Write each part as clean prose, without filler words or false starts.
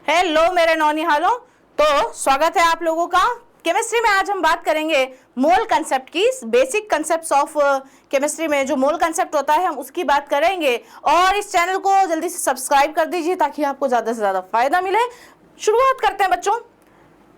Hello मेरे नौनिहालों, तो स्वागत है आप लोगों का। केमिस्ट्री में आज हम बात करेंगे मोल कंसेप्ट की। बेसिक कंसेप्ट्स ऑफ केमिस्ट्री में जो मोल कंसेप्ट होता है हम उसकी बात करेंगे। और इस चैनल को जल्दी से सब्सक्राइब कर दीजिए ताकि आपको ज़्यादा से ज़्यादा फायदा मिले। शुरुआत करते हैं बच्चों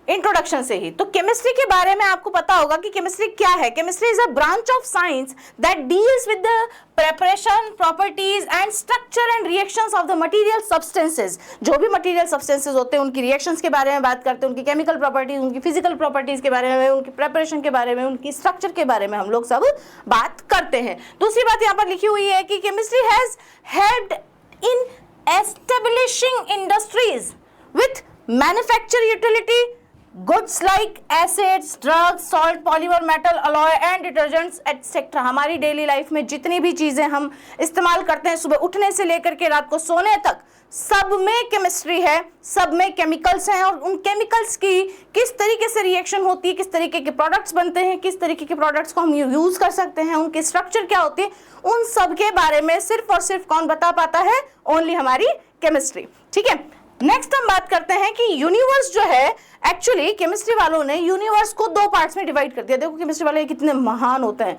इंट्रोडक्शन से ही। तो केमिस्ट्री के बारे में आपको पता होगा कि केमिस्ट्री क्या है। Chemistry is a branch of science that deals with the preparation, properties and structure and reactions of the material substances. जो भी मटेरियल सब्सटेंसेस होते हैं उनकी रिएक्शंस के बारे में बात करते हैं, उनकी केमिकल प्रॉपर्टीज, उनकी फिजिकल प्रॉपर्टीज के बारे में, उनकी प्रिपरेशन के बारे में, उनकी स्ट्रक्चर के बारे में हम लोग सब बात करते हैं। दूसरी बात यहाँ पर लिखी हुई है कि chemistry has helped in establishing industries with manufacture utility goods like acids, drugs, salt, polymer, metal, alloy and detergents etcetera. हमारी डेली लाइफ में जितनी भी चीजें हम इस्तेमाल करते हैं सुबह उठने से लेकर के रात को सोने तक, सब में केमिस्ट्री है, सब में केमिकल्स हैं। और उन केमिकल्स की किस तरीके से रिएक्शन होती है, किस तरीके के प्रोडक्ट्स बनते हैं, किस तरीके के प्रोडक्ट्स को हम यूज कर सकते हैं, उनकी स्ट्रक्चर क्या होती है, उन सब के बारे में सिर्फ और सिर्फ कौन बता पाता है? ओनली हमारी केमिस्ट्री। ठीक है, नेक्स्ट हम बात करते हैं कि यूनिवर्स जो है, एक्चुअली केमिस्ट्री वालों ने यूनिवर्स को दो पार्ट्स में डिवाइड कर दिया। देखो केमिस्ट्री वाले कितने महान होते हैं,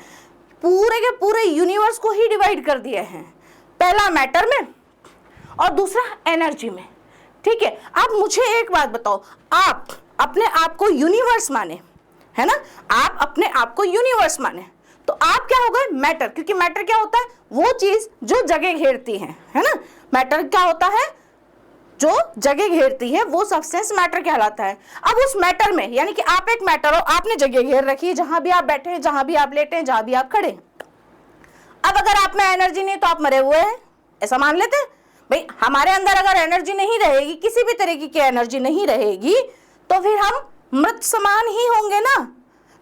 पूरे के पूरे यूनिवर्स को ही डिवाइड कर दिए हैं। पहला मैटर में और दूसरा एनर्जी में। ठीक है, अब मुझे एक बात बताओ, आप अपने आप को यूनिवर्स माने, है ना, आप अपने आप को यूनिवर्स माने तो आप क्या हो गए? मैटर। क्योंकि मैटर क्या होता है? वो चीज जो जगह घेरती है ना। मैटर क्या होता है? जो जगह घेरती है वो सब्सटेंस मैटर कहलाता है। अब उस मैटर में, यानी कि आप एक मैटर हो, आपने जगह घेर रखी है, जहां भी आप बैठे हैं, जहां भी आप लेटे हैं, जहां भी आप खड़े हैं। अब अगर आप में एनर्जी नहीं तो आप मरे हुए हैं, ऐसा मान लेते हैं भाई। हमारे अंदर अगर एनर्जी नहीं रहेगी, किसी भी तरीके की एनर्जी नहीं रहेगी, तो फिर हम मृत समान ही होंगे ना।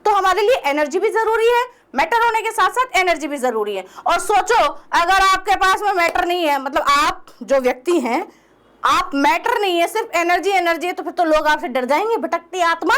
तो हमारे लिए एनर्जी भी जरूरी है, मैटर होने के साथ साथ एनर्जी भी जरूरी है। और सोचो अगर आपके पास में मैटर नहीं है, मतलब आप जो व्यक्ति हैं आप मैटर नहीं है, सिर्फ एनर्जी एनर्जी है, तो फिर तो लोग आपसे डर जाएंगे, भटकती आत्मा,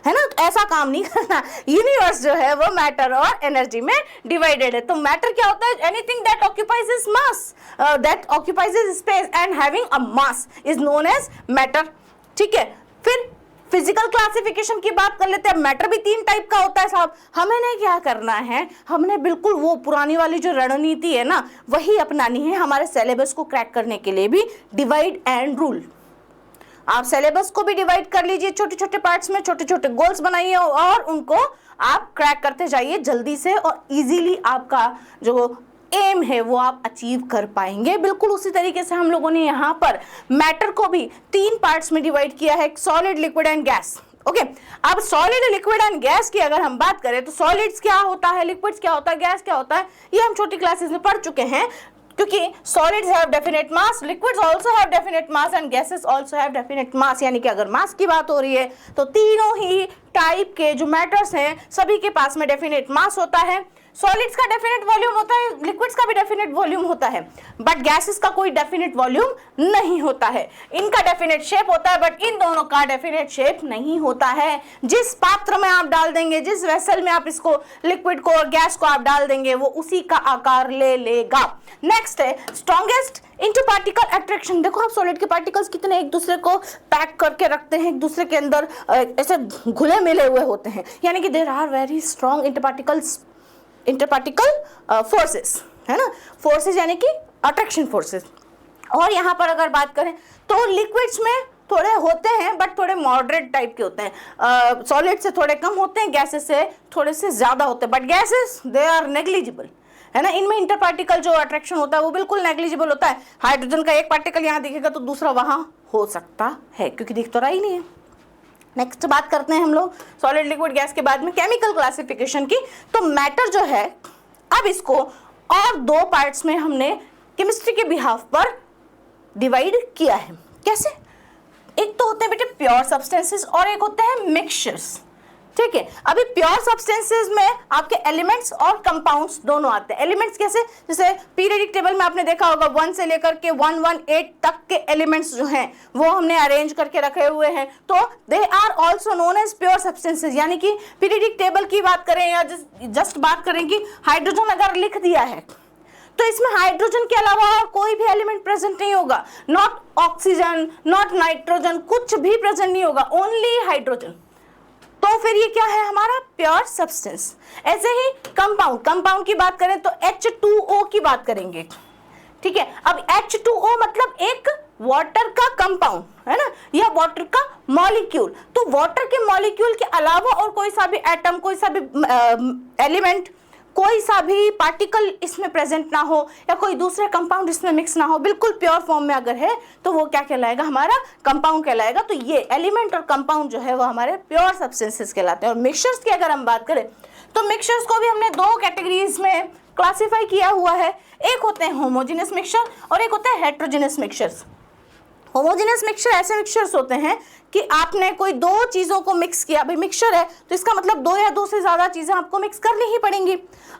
है ना। तो ऐसा काम नहीं करना। यूनिवर्स जो है वो मैटर और एनर्जी में डिवाइडेड है। तो मैटर क्या होता है? Anything that occupies is mass, that occupies is space and having a mass is known as matter. ठीक है, फिर फिजिकल क्लासिफिकेशन की बात कर लेते हैं। मैटर भी तीन टाइप का होता है साहब। हमें क्या करना है? हमने बिल्कुल वो पुरानी वाली जो रणनीति है ना वही अपनानी है हमारे सिलेबस को क्रैक करने के लिए भी। Divide and rule. आप सिलेबस को भी डिवाइड कर लीजिए छोटे छोटे पार्ट्स में, छोटे छोटे गोल्स बनाइए और उनको आप क्रैक करते जाइए जल्दी से, और इजीली आपका जो एम है वो आप अचीव कर पाएंगे। बिल्कुल उसी तरीके से हम लोगों ने यहाँ पर मैटर को भी तीन पार्ट्स में डिवाइड किया है, solid, liquid and gas. Okay, अब सॉलिड, लिक्विड एंड गैस की अगर हम बात करें तो सॉलिड्स क्या होता है, लिक्विड्स क्या होता है, गैस क्या होता है, ये हम छोटी क्लासेस में पढ़ चुके हैं। क्योंकि solids have definite mass, liquids also have definite mass and gases also have definite मास। यानी कि अगर मास की बात हो रही है तो तीनों ही टाइप के जो मैटर्स हैं सभी के पास में डेफिनेट मास होता है। सॉलिड्स का डेफिनेट वॉल्यूम होता है, लिक्विड्स का भी डेफिनेट वॉल्यूम होता है, बट गैसेस का कोई डेफिनेट वॉल्यूम नहीं होता है। इनका डेफिनेट शेप होता है बट इन दोनों का डेफिनेट शेप नहीं होता है। जिस पात्र में आप डाल देंगे, जिस वेसल में आप इसको लिक्विड को और गैस को आप डाल देंगे वो उसी का आकार ले लेगा। नेक्स्ट है स्ट्रॉन्गेस्ट इंटरपार्टिकल अट्रैक्शन। देखो आप सॉलिड के पार्टिकल्स कितने एक दूसरे को पैक करके रखते हैं, एक दूसरे के अंदर ऐसे घुले मिले हुए होते हैं, यानी कि there are very strong interparticle forces, है ना। फोर्सेस यानी कि अट्रैक्शन फोर्सेस। और यहाँ पर अगर बात करें तो लिक्विड्स में थोड़े होते हैं बट थोड़े मॉडरेट टाइप के होते हैं, सॉलिड से थोड़े कम होते हैं, गैसेस से थोड़े से ज्यादा होते हैं, but gases they are negligible, है ना। इनमें इंटरपार्टिकल जो अट्रैक्शन होता है वो बिल्कुल नेग्लिजिबल होता है। हाइड्रोजन का एक पार्टिकल यहाँ दिखेगा तो दूसरा वहां हो सकता है, क्योंकि दिख तो रहा ही नहीं है। नेक्स्ट बात करते हैं हम लोग सॉलिड, लिक्विड, गैस के बाद में केमिकल क्लासिफिकेशन की। तो मैटर जो है अब इसको और दो पार्ट्स में हमने केमिस्ट्री के बिहाफ पर डिवाइड किया है। कैसे? एक तो होते हैं बेटे प्योर सब्सटेंसेस और एक होते हैं मिक्सचर्स। ठीक है, अभी प्योर सब्सटेंसेस में आपके एलिमेंट्स और कंपाउंड्स दोनों आते हैं। एलिमेंट्स कैसे? जैसे पीरियडिक टेबल में आपने देखा होगा 1 से लेकर के 118 तक के एलिमेंट्स जो हैं वो हमने अरेंज करके रखे हुए हैं, तो they are also known as pure substances. यानी कि पीरियडिक टेबल की बात करें या जस्ट बात करें कि हाइड्रोजन अगर लिख दिया है तो इसमें हाइड्रोजन के अलावा और कोई भी एलिमेंट प्रेजेंट नहीं होगा, नॉट ऑक्सीजन, नॉट नाइट्रोजन, कुछ भी प्रेजेंट नहीं होगा, ओनली हाइड्रोजन। तो फिर ये क्या है हमारा प्योर सब्सटेंस। ऐसे ही कंपाउंड, कंपाउंड की बात करें तो H2O की बात करेंगे, ठीक है। अब H2O मतलब एक वाटर का कंपाउंड है ना, या वाटर का मॉलिक्यूल। तो वाटर के मॉलिक्यूल के अलावा और कोई सा भी एटम, कोई सा भी एलिमेंट, कोई सा भी पार्टिकल इसमें प्रेजेंट ना हो, या कोई दूसरा कंपाउंड इसमें मिक्स ना हो, बिल्कुल प्योर फॉर्म में अगर है तो वो क्या कहलाएगा, हमारा कंपाउंड कहलाएगा। तो ये एलिमेंट और कंपाउंड जो है वो हमारे प्योर सब्सटेंसेस कहलाते हैं। और मिक्सचर्स की अगर हम बात करें तो मिक्सचर्स को भी हमने दो कैटेगरीज में क्लासिफाई किया हुआ है। एक होते हैं होमोजेनियस मिक्सचर और एक होते हैं हेट्रोजेनियस मिक्सचर्स। होमोजेनियस मिक्सचर ऐसे मिक्सचर्स होते हैं कि आपने कोई दो चीजों को मिक्स किया, भाई मिक्सचर है तो इसका मतलब दो या दो से ज्यादा चीजें आपको मिक्स करनी ही पड़ेंगी।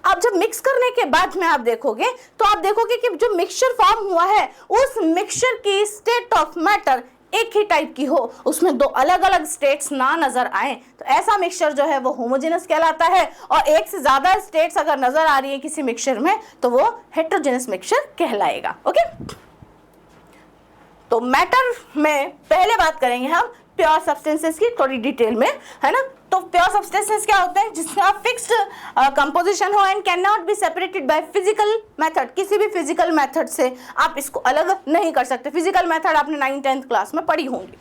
अब जब मिक्स करने के बाद में आप देखोगे तो आप देखोगे कि जो मिक्सचर फॉर्म हुआ है उस मिक्सचर की स्टेट ऑफ मैटर एक ही टाइप की हो, उसमें दो अलग अलग स्टेट्स ना नजर आए, तो ऐसा मिक्सचर जो है वो होमोजेनियस कहलाता है। और एक से ज्यादा स्टेट्स अगर नजर आ रही है किसी मिक्सचर में तो वो हेट्रोजेनियस मिक्सचर कहलाएगा। ओके, तो मैटर में पहले बात करेंगे हम प्योर सब्सटेंसेस की थोड़ी डिटेल में, है ना। तो प्योर सब्सटेंसेस क्या होते हैं, जिसका फिक्स्ड कंपोजिशन हो and can not be separated by physical method. किसी भी फिजिकल मेथड से आप इसको अलग नहीं कर सकते। फिजिकल मेथड आपने 9th-10th क्लास में पढ़ी होंगी।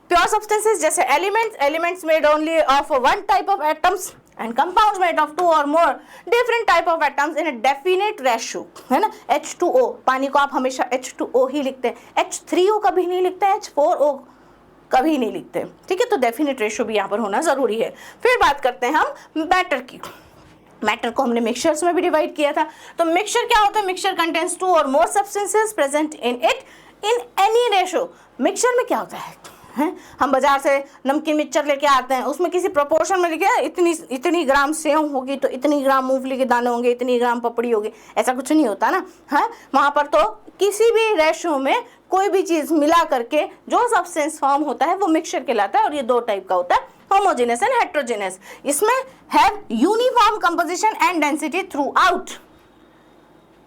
प्योर सब्सटेंसेस जैसे elements made only of one type of atoms and compounds made of two or more different type of atoms in a definite ratio, है ना। H2O, पानी को आप हमेशा H2O ही लिखते हैं, H3O कभी नहीं लिखते हैं, H4O कभी नहीं लिखते, ठीक है। तो डेफिनेट रेशियो भी यहाँ पर होना जरूरी है। फिर बात करते हैं हम मैटर की। मैटर को हमने मिक्सचर्स में भी डिवाइड किया था। तो मिक्सचर क्या होता है, मिक्सचर कंटेन्स टू और मोर substances present in it in any ratio. Mixture में क्या होता है, हम बाजार से नमकीन मिक्सचर लेके आते हैं, उसमें किसी प्रोपोर्शन में लिखे इतनी ग्राम सेव होगी तो इतनी ग्राम मूंगफली के दाने होंगे, इतनी ग्राम पपड़ी होगी, ऐसा कुछ नहीं होता ना। हाँ, वहाँ पर तो किसी भी रेशियो में कोई भी चीज़ मिला करके जो सब्सटेंस फॉर्म होता है वो मिक्सचर कहलाता है। और ये दो टाइप का होता है, होमोजेनियस एंड हेट्रोजेनियस। इसमें have uniform composition and density through out,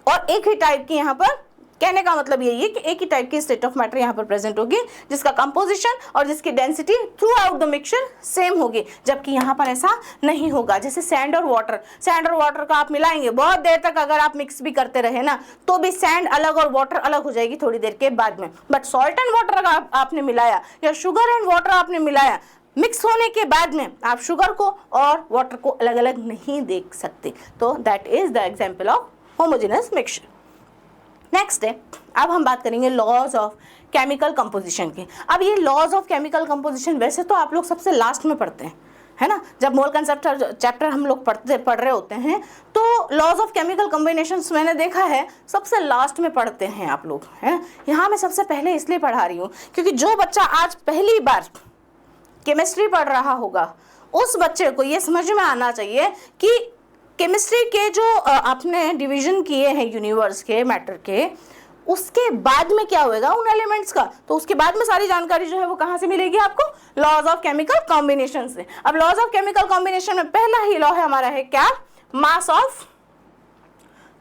और एक ही टाइप की यहाँ पर कहने का मतलब यही है कि एक ही टाइप की स्टेट ऑफ मैटर यहाँ पर प्रेजेंट होगी, जिसका कंपोजिशन और जिसकी density through out the mixture same होगी। जबकि यहाँ पर ऐसा नहीं होगा। जैसे सैंड और वाटर का आप मिलाएंगे, बहुत देर तक अगर आप मिक्स भी करते रहे ना तो भी सैंड अलग और वाटर अलग हो जाएगी थोड़ी देर के बाद में। बट सॉल्ट एंड वाटर अगर आपने मिलाया या शुगर एंड वाटर आपने मिलाया, मिक्स होने के बाद में आप शुगर को और वाटर को अलग अलग नहीं देख सकते। तो that is the example of homogeneous mixture. Next है, अब हम बात करेंगे लॉज ऑफ केमिकल कंपोजिशन की। अब ये लॉज ऑफ केमिकल कंपोजिशन वैसे तो आप लोग सबसे लास्ट में पढ़ते हैं, है ना। जब मोल कंसेप्ट चैप्टर हम लोग पढ़ रहे होते हैं तो लॉज ऑफ केमिकल कॉम्बिनेशंस मैंने देखा है सबसे लास्ट में पढ़ते हैं आप लोग, है। यहाँ मैं सबसे पहले इसलिए पढ़ा रही हूँ क्योंकि जो बच्चा आज पहली बार केमिस्ट्री पढ़ रहा होगा उस बच्चे को ये समझ में आना चाहिए कि केमिस्ट्री के जो आपने डिवीजन किए हैं यूनिवर्स के, मैटर के, उसके बाद में क्या होएगा उन एलिमेंट्स का, तो उसके बाद में सारी जानकारी जो है वो कहाँ से मिलेगी आपको, लॉज ऑफ केमिकल कॉम्बिनेशन से। अब लॉज ऑफ केमिकल कॉम्बिनेशन में पहला ही लॉ है हमारा है क्या,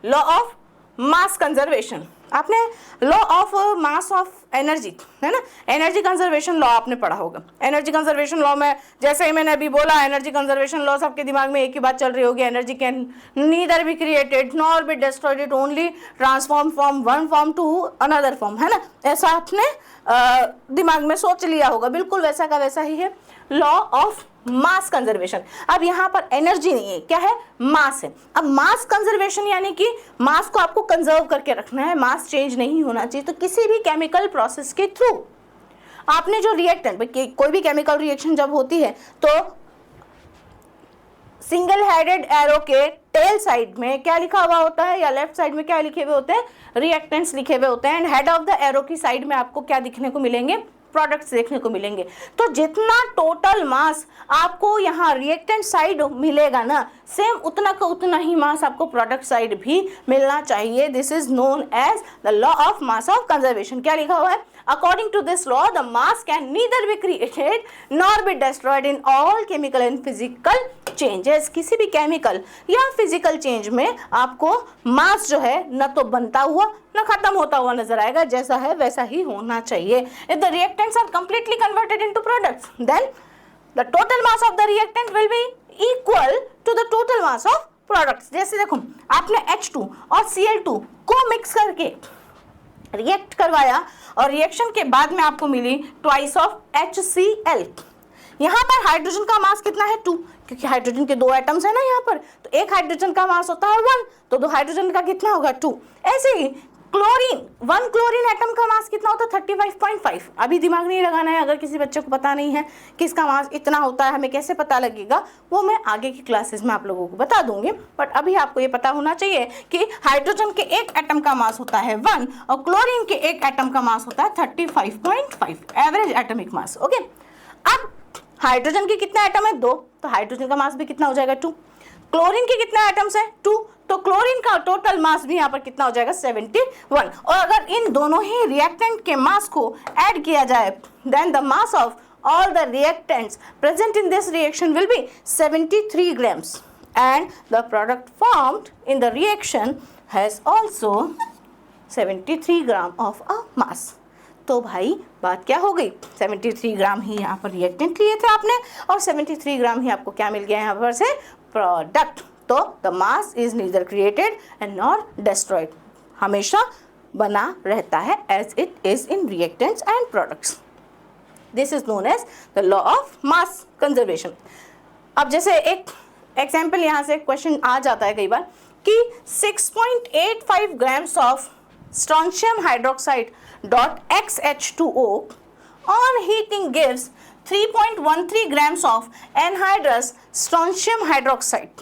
लॉ ऑफ मास कंजर्वेशन। आपने law of mass of energy, है ना, एनर्जी कंजर्वेशन लॉ आपने पढ़ा होगा। एनर्जी कंजर्वेशन लॉ में जैसे ही मैंने अभी बोला, एनर्जी कंजर्वेशन लॉ सबके दिमाग में एक ही बात चल रही होगी, energy can neither be created nor be destroyed, it only transform from one form to another form, है ना। ऐसा आपने दिमाग में सोच लिया होगा, बिल्कुल वैसा का वैसा ही है लॉ ऑफ मास कंजर्वेशन। अब यहाँ पर एनर्जी नहीं है, क्या है, मास है। अब मास कंजर्वेशन यानी कि मास को आपको कंजर्व करके रखना है, मास चेंज नहीं होना चाहिए। तो किसी भी केमिकल प्रोसेस के थ्रू आपने जो रिएक्टेंट, कोई भी केमिकल रिएक्शन जब होती है तो सिंगल हेडेड एरो के टेल साइड में क्या लिखा हुआ होता है या लेफ्ट साइड में क्या लिखे हुए होते हैं, रिएक्टेंट्स लिखे हुए होते हैं। And head of the arrow की साइड में आपको क्या दिखने को मिलेंगे, प्रोडक्ट्स देखने को मिलेंगे। तो जितना टोटल मास आपको यहाँ रिएक्टेंट साइड मिलेगा ना, सेम उतना का उतना ही मास आपको प्रोडक्ट साइड भी मिलना चाहिए। This is known as the law of mass of conservation. क्या लिखा हुआ है, according to this law the mass can neither be created nor be destroyed in all chemical and physical change, किसी भी chemical या फिजिकल चेंज में आपको मास जो है न तो बनता हुआ न खत्म होता हुआ नजर आएगा, जैसा है वैसा ही होना चाहिए। If the reactants are completely converted into products then the total mass of the reactant will be equal to the total mass of products. जैसे देखो आपने H2 और Cl2 को मिक्स करके रिएक्ट करवाया और रिएक्शन के बाद में आपको मिली ट्वाइस ऑफ HCl। यहाँ पर हाइड्रोजन का मास कितना है 2, क्योंकि हाइड्रोजन के 2 एटम्स है ना यहाँ पर, तो एक हाइड्रोजन का मास होता है 1, तो 2 हाइड्रोजन का कितना होगा 2। ऐसे ही क्लोरीन, 1 क्लोरीन एटम का मास कितना होता है 35.5। अभी दिमाग नहीं लगाना है, अगर किसी बच्चे को पता नहीं है कि इसका मास इतना होता है, हमें कैसे पता लगेगा, वो मैं आगे की क्लासेस में आप लोगों को बता दूंगी। बट अभी आपको ये पता होना चाहिए कि हाइड्रोजन के एक एटम का मास होता है 1 और क्लोरीन के एक एटम का मास होता है 35.5 एवरेज एटॉमिक मास। ओके, अब हाइड्रोजन के कितने एटम है 2, तो हाइड्रोजन का मास भी कितना हो जाएगा 2। क्लोरीन के कितने एटम्स है 2, तो क्लोरीन का टोटल मास भी यहाँ पर कितना हो जाएगा 71। और अगर इन दोनों ही रिएक्टेंट के मास को ऐड किया जाए then the mass of all the reactants present in this reaction will be 73 grams and the product formed in the reaction has also 73 gram of a mass। तो भाई बात क्या हो गई, 73 ग्राम ही यहाँ पर रिएक्टेंट लिए थे आपने और 73 ग्राम ही आपको क्या मिल गया यहाँ पर से प्रोडक्ट। तो the mass is neither created and not destroyed, हमेशा बना रहता है as it is in reactants and products. This is known as the law of mass conservation. अब जैसे एक एग्जाम्पल यहाँ से क्वेश्चन आ जाता है कई बार कि 6.85 grams of strontium hydroxide dot XH2O on heating gives 3.13 grams of anhydrous strontium hydroxide।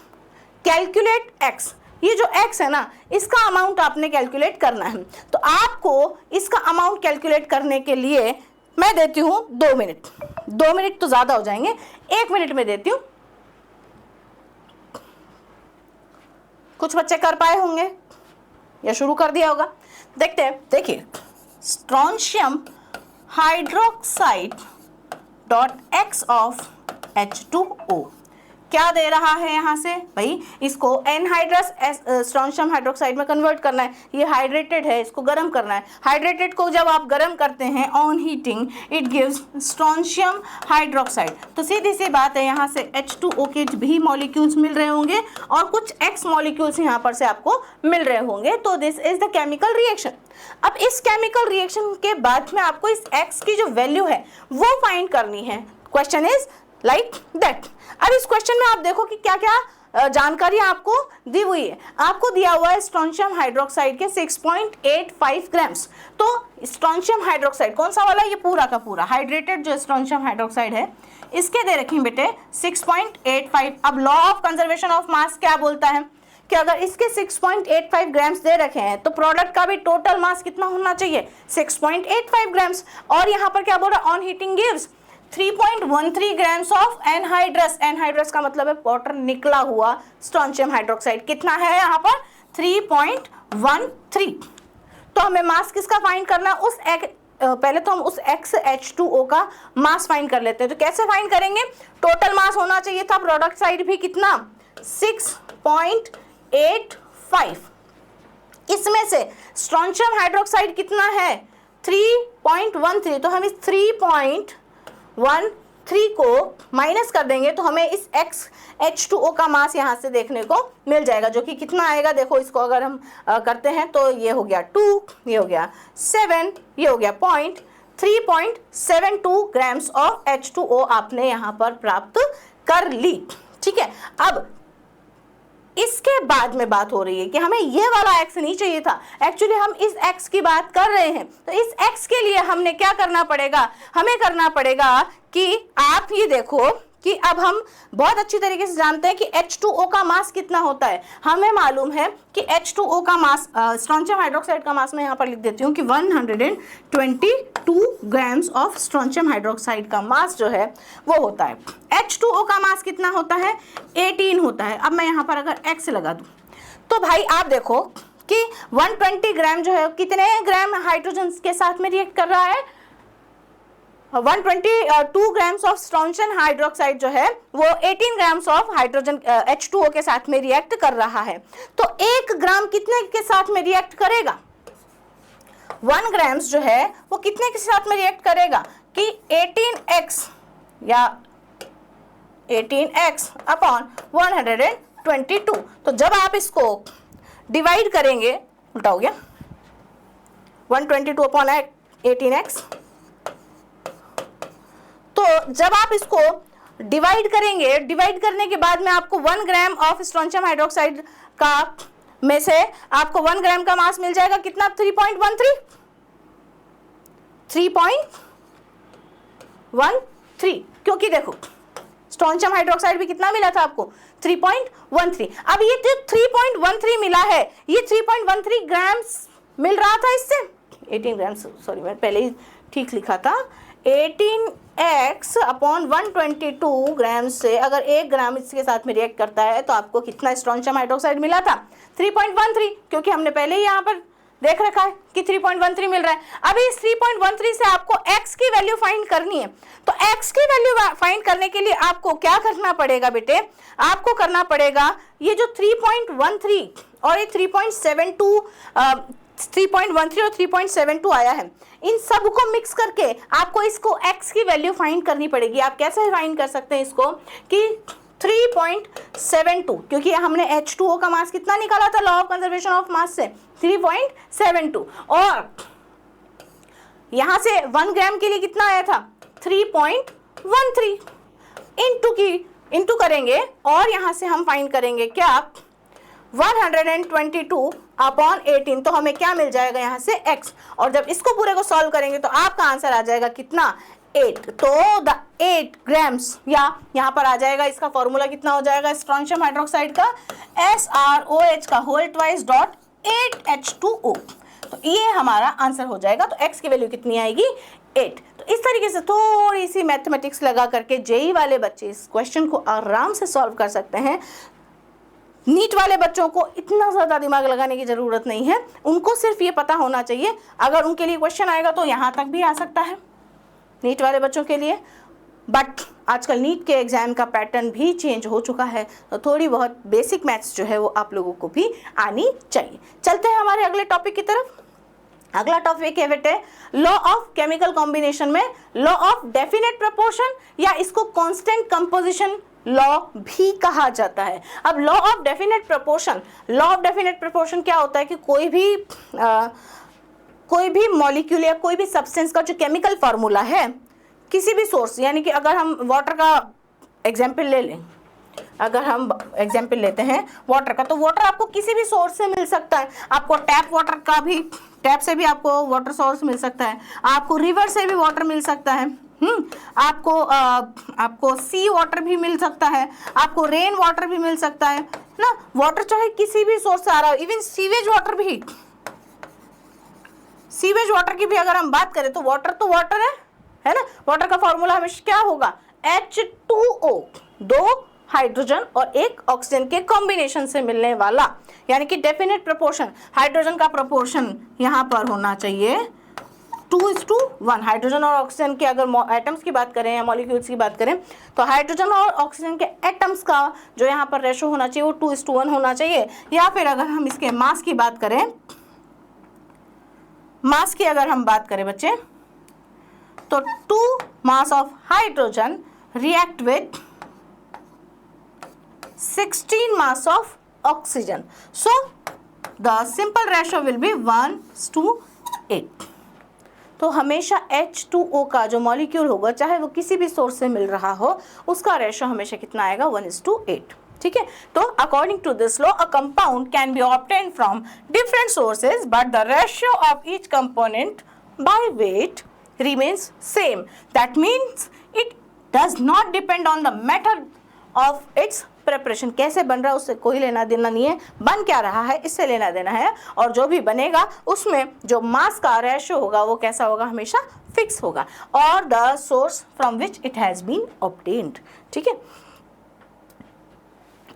Calculate x, ये जो x है ना इसका अमाउंट आपने कैलकुलेट करना है। तो आपको इसका अमाउंट कैलकुलेट करने के लिए मैं देती हूँ 2 मिनट, 2 मिनट तो ज्यादा हो जाएंगे, 1 मिनट में देती हूँ। कुछ बच्चे कर पाए होंगे या शुरू कर दिया होगा, देखते हैं। देखिए strontium hydroxide dot x of H2O क्या दे रहा है यहाँ से भाई, इसको एनहाइड्रस स्ट्रोंशियम हाइड्रोक्साइड में कन्वर्ट करना है। ये हाइड्रेटेड है, इसको गर्म करना है। हाइड्रेटेड को जब आप गर्म करते हैं on heating it gives strontium hydroxide. तो सीधी सी बात है, यहाँ से H2O के भी मॉलिक्यूल्स मिल रहे होंगे और कुछ X मॉलिक्यूल्स यहाँ पर से आपको मिल रहे होंगे। तो this is the chemical reaction. अब इस केमिकल रिएक्शन के बाद में आपको इस X की जो वैल्यू है वो फाइंड करनी है। Question is like that. अब इस क्वेश्चन में आप देखो कि क्या क्या जानकारी आपको दी हुई है। आपको दिया हुआ है स्ट्रोंशियम हाइड्रोक्साइड के 6.85 ग्राम्स। तो स्ट्रोंशियम हाइड्रोक्साइड कौन सा वाला, ये पूरा का पूरा हाइड्रेटेड जो स्ट्रोंशियम हाइड्रोक्साइड है इसके दे रखें बेटे 6.85। अब law of conservation of mass क्या बोलता है कि अगर इसके 6.85 ग्राम्स दे रखे हैं तो प्रोडक्ट का भी टोटल मास कितना होना चाहिए 6.85 ग्राम्स। और यहाँ पर क्या बोल रहा है, on heating gives 3.13 grams of anhydrous. Anhydrous का मतलब है वाटर निकला हुआ स्ट्रोंशियम हाइड्रोक्साइड। कितना है यहाँ पर 3.13। तो हमें मास किसका फाइंड करना, उस पहले तो हम उस XH2O का मास फाइंड कर लेते हैं। तो कैसे फाइंड करेंगे, टोटल मास होना चाहिए था प्रोडक्ट साइड भी कितना 6.85। इसमें से स्ट्रोंशियम हाइड्रोक्साइड कितना है 3.13। तो हम इस 3.13 को माइनस कर देंगे तो हमें इस XH2O का मास यहाँ से देखने को मिल जाएगा, जो कि कितना आएगा। देखो इसको अगर हम करते हैं तो ये हो गया 2, ये हो गया 7, ये हो गया 3.72 ग्राम्स ऑफ H2O आपने यहाँ पर प्राप्त कर ली। ठीक है, अब इसके बाद में बात हो रही है कि हमें ये वाला x नहीं चाहिए था, एक्चुअली हम इस x की बात कर रहे हैं। तो इस x के लिए हमने क्या करना पड़ेगा, हमें करना पड़ेगा कि आप ये देखो कि अब हम बहुत अच्छी तरीके से जानते हैं कि H2O का मास कितना होता है। हमें मालूम है कि H2O का मास, स्ट्रोंशियम हाइड्रोक्साइड का मास मैं यहाँ पर लिख देती हूँ कि 122 ग्राम्स ऑफ स्ट्रोंशियम हाइड्रोक्साइड का मास जो है वो होता है। H2O का मास कितना होता है 18 होता है। अब मैं यहाँ पर अगर X लगा दूँ तो भाई आप देखो कि 120 ग्राम जो है कितने ग्राम हाइड्रोजन के साथ में रिएक्ट कर रहा है 122 ग्राम्स ऑफ स्ट्रोंशियम हाइड्रोक्साइड जो है वो 18 ग्राम्स ऑफ हाइड्रोजन H2O के साथ में रिएक्ट कर रहा है। तो 1 ग्राम कितने के साथ में रिएक्ट करेगा? 1 ग्राम्स जो है वो कितने के साथ में रिएक्ट करेगा कि 18x या 18x अपॉन 122। तो जब आप इसको डिवाइड करेंगे, उल्टा हो गया, 122 अपॉन 18x, तो जब आप इसको डिवाइड करेंगे, डिवाइड करने के बाद में आपको 1 ग्राम ऑफ स्ट्रोंशियम हाइड्रोक्साइड का में से आपको 1 ग्राम का मास मिल जाएगा कितना? 3.13, क्योंकि देखो स्ट्रोंशियम हाइड्रोक्साइड भी कितना मिला था आपको? 3.13। अब ये जो 3.13 मिला है, ये 3.13 ग्राम्स मिल रहा था इससे, 18 ग्राम्स, सॉरी मैं पहले ही ठीक लिखा था, 18x अपॉन 122 ग्राम से अगर 1 ग्राम इसके साथ में रिएक्ट करता है तो आपको कितना स्ट्रोंशियम हाइड्रोक्साइड मिला था? 3.13, क्योंकि हमने पहले ही यहाँ पर देख रखा है कि 3.13 मिल रहा है। अभी इस 3.13 से आपको x की वैल्यू फाइंड करनी है। तो x की वैल्यू फाइंड करने के लिए आपको क्या करना पड़ेगा बेटे? आपको करना पड़ेगा ये जो 3.13 और ये 3.72 3.13 और 3.72 आया है, इन सब को मिक्स करके आपको इसको x की वैल्यू फाइंड करनी पड़ेगी। आप कैसे फाइंड कर सकते हैं इसको कि 3.72, क्योंकि हमने H2O का मास कितना निकाला था law of conservation of mass से? 3.72, और यहां से 1 ग्राम के लिए कितना आया था? 3.13। इंटू करेंगे और यहां से हम फाइंड करेंगे क्या? 122 अपॉन 18, तो हमें क्या मिल जाएगा यहाँ से? x। और जब इसको पूरे को सॉल्व करेंगे तो आपका आंसर आ जाएगा कितना? 8। तो द 8 ग्राम्स, या यहाँ पर आ जाएगा इसका फॉर्मूला कितना हो जाएगा स्ट्रोंशियम हाइड्रोक्साइड का? SrOH का होल ट्वाइस डॉट 8H2O। तो ये हमारा आंसर हो जाएगा। तो x की वैल्यू कितनी आएगी? 8। तो इस तरीके से थोड़ी सी मैथमेटिक्स लगा करके जेई वाले बच्चे इस क्वेश्चन को आराम से सॉल्व कर सकते हैं। नीट वाले बच्चों को इतना ज़्यादा दिमाग लगाने की ज़रूरत नहीं है, उनको सिर्फ ये पता होना चाहिए, अगर उनके लिए क्वेश्चन आएगा तो यहाँ तक भी आ सकता है नीट वाले बच्चों के लिए। बट आजकल नीट के एग्ज़ाम का पैटर्न भी चेंज हो चुका है, तो थोड़ी बहुत बेसिक मैथ्स जो है वो आप लोगों को भी आनी चाहिए। चलते हैं हमारे अगले टॉपिक की तरफ। अगला टॉपिक है बेटे लॉ ऑफ केमिकल कॉम्बिनेशन में लॉ ऑफ डेफिनेट प्रपोर्शन, या इसको कांस्टेंट कंपोजिशन लॉ भी कहा जाता है। अब law of definite proportion, law of definite proportion क्या होता है कि कोई भी मॉलिक्यूल या कोई भी सब्सटेंस का जो केमिकल फार्मूला है किसी भी सोर्स, यानी कि अगर हम वाटर का एग्जाम्पल ले लें, अगर हम एग्जाम्पल लेते हैं वाटर का, तो वाटर आपको किसी भी सोर्स से मिल सकता है। आपको टैप वाटर का भी, टैप से भी आपको वाटर सोर्स मिल सकता है, आपको रिवर से भी वाटर मिल सकता है, आपको सी वाटर भी मिल सकता है, आपको रेन वाटर भी मिल सकता है ना। वाटर चाहे किसी भी सोर्स से आ रहा है, इवन सीवेज वाटर भी, सीवेज वाटर की भी अगर हम बात करें तो वाटर है ना। वाटर का फॉर्मूला हमेशा क्या होगा? H2O, 2 हाइड्रोजन और 1 ऑक्सीजन के कॉम्बिनेशन से मिलने वाला, यानी कि डेफिनेट प्रोपोर्शन। हाइड्रोजन का प्रोपोर्शन यहाँ पर होना चाहिए 2:1। हाइड्रोजन और ऑक्सीजन के अगर एटम्स की बात करें या मॉलिक्यूल्स की बात करें तो हाइड्रोजन और ऑक्सीजन के एटम्स का जो यहाँ पर रेशो होना चाहिए वो 2:1 होना चाहिए। या फिर अगर हम इसके मास की बात करें, मास की अगर हम बात करें बच्चे, तो 2 mass of hydrogen react with 16 mass of oxygen. So the simple ratio will be 1:8. तो हमेशा H2O का जो मॉलिक्यूल होगा, चाहे वो किसी भी सोर्स से मिल रहा हो, उसका रेशो हमेशा कितना आएगा? 1:8। ठीक है। तो according to this law, a compound can be obtained from different sources but the ratio of each component by weight remains same. That means it does not depend on the method of its preparation. कैसे बन रहा है उससे कोई लेना देना नहीं है, बन क्या रहा है इससे लेना देना है, और जो भी बनेगा उसमें जो मास का रेशियो होगा वो कैसा होगा? हमेशा फिक्स होगा, और the source from which it has been obtained. ठीक है।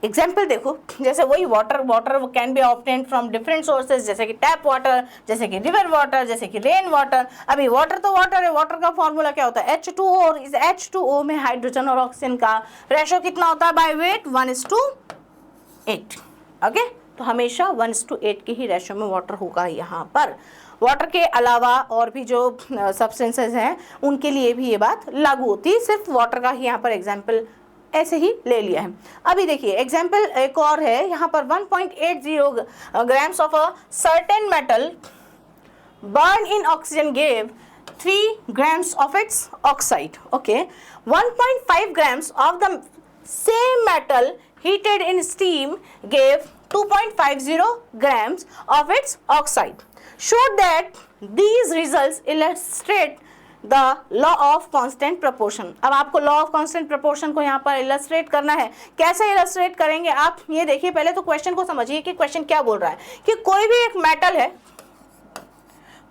एग्जाम्पल देखो, जैसे वही water can be obtained from different sources, जैसे कि टैप वाटर, जैसे कि रिवर वाटर, जैसे कि रेन वाटर। अभी वाटर तो वाटर है, वाटर का फॉर्मूला क्या होता है H2O, और इस H2O में हाइड्रोजन और ऑक्सीजन का रेशो कितना होता है बाय वेट 1:8। ओके, तो हमेशा 1:8 की ही रेशो में वाटर होगा यहाँ पर। वाटर के अलावा और भी जो सब्सटेंसेस हैं उनके लिए भी ये बात लागू होती है, सिर्फ वाटर का ही यहाँ पर एग्जाम्पल ऐसे ही ले लिया है। अभी देखिए एग्जाम्पल एक और है यहाँ पर, 1.80 grams of a certain metal burn in oxygen gave 3 grams of its oxide. Okay, 1.5 grams of the same metal heated in steam gave 2.50 grams of its oxide. Showed that these results illustrate the law of constant proportion. अब आपको law of constant proportion को यहाँ पर illustrate करना है। कैसे illustrate करेंगे आप ये देखिए, पहले तो क्वेश्चन को समझिए कि क्वेश्चन क्या बोल रहा है कि कोई भी एक मेटल है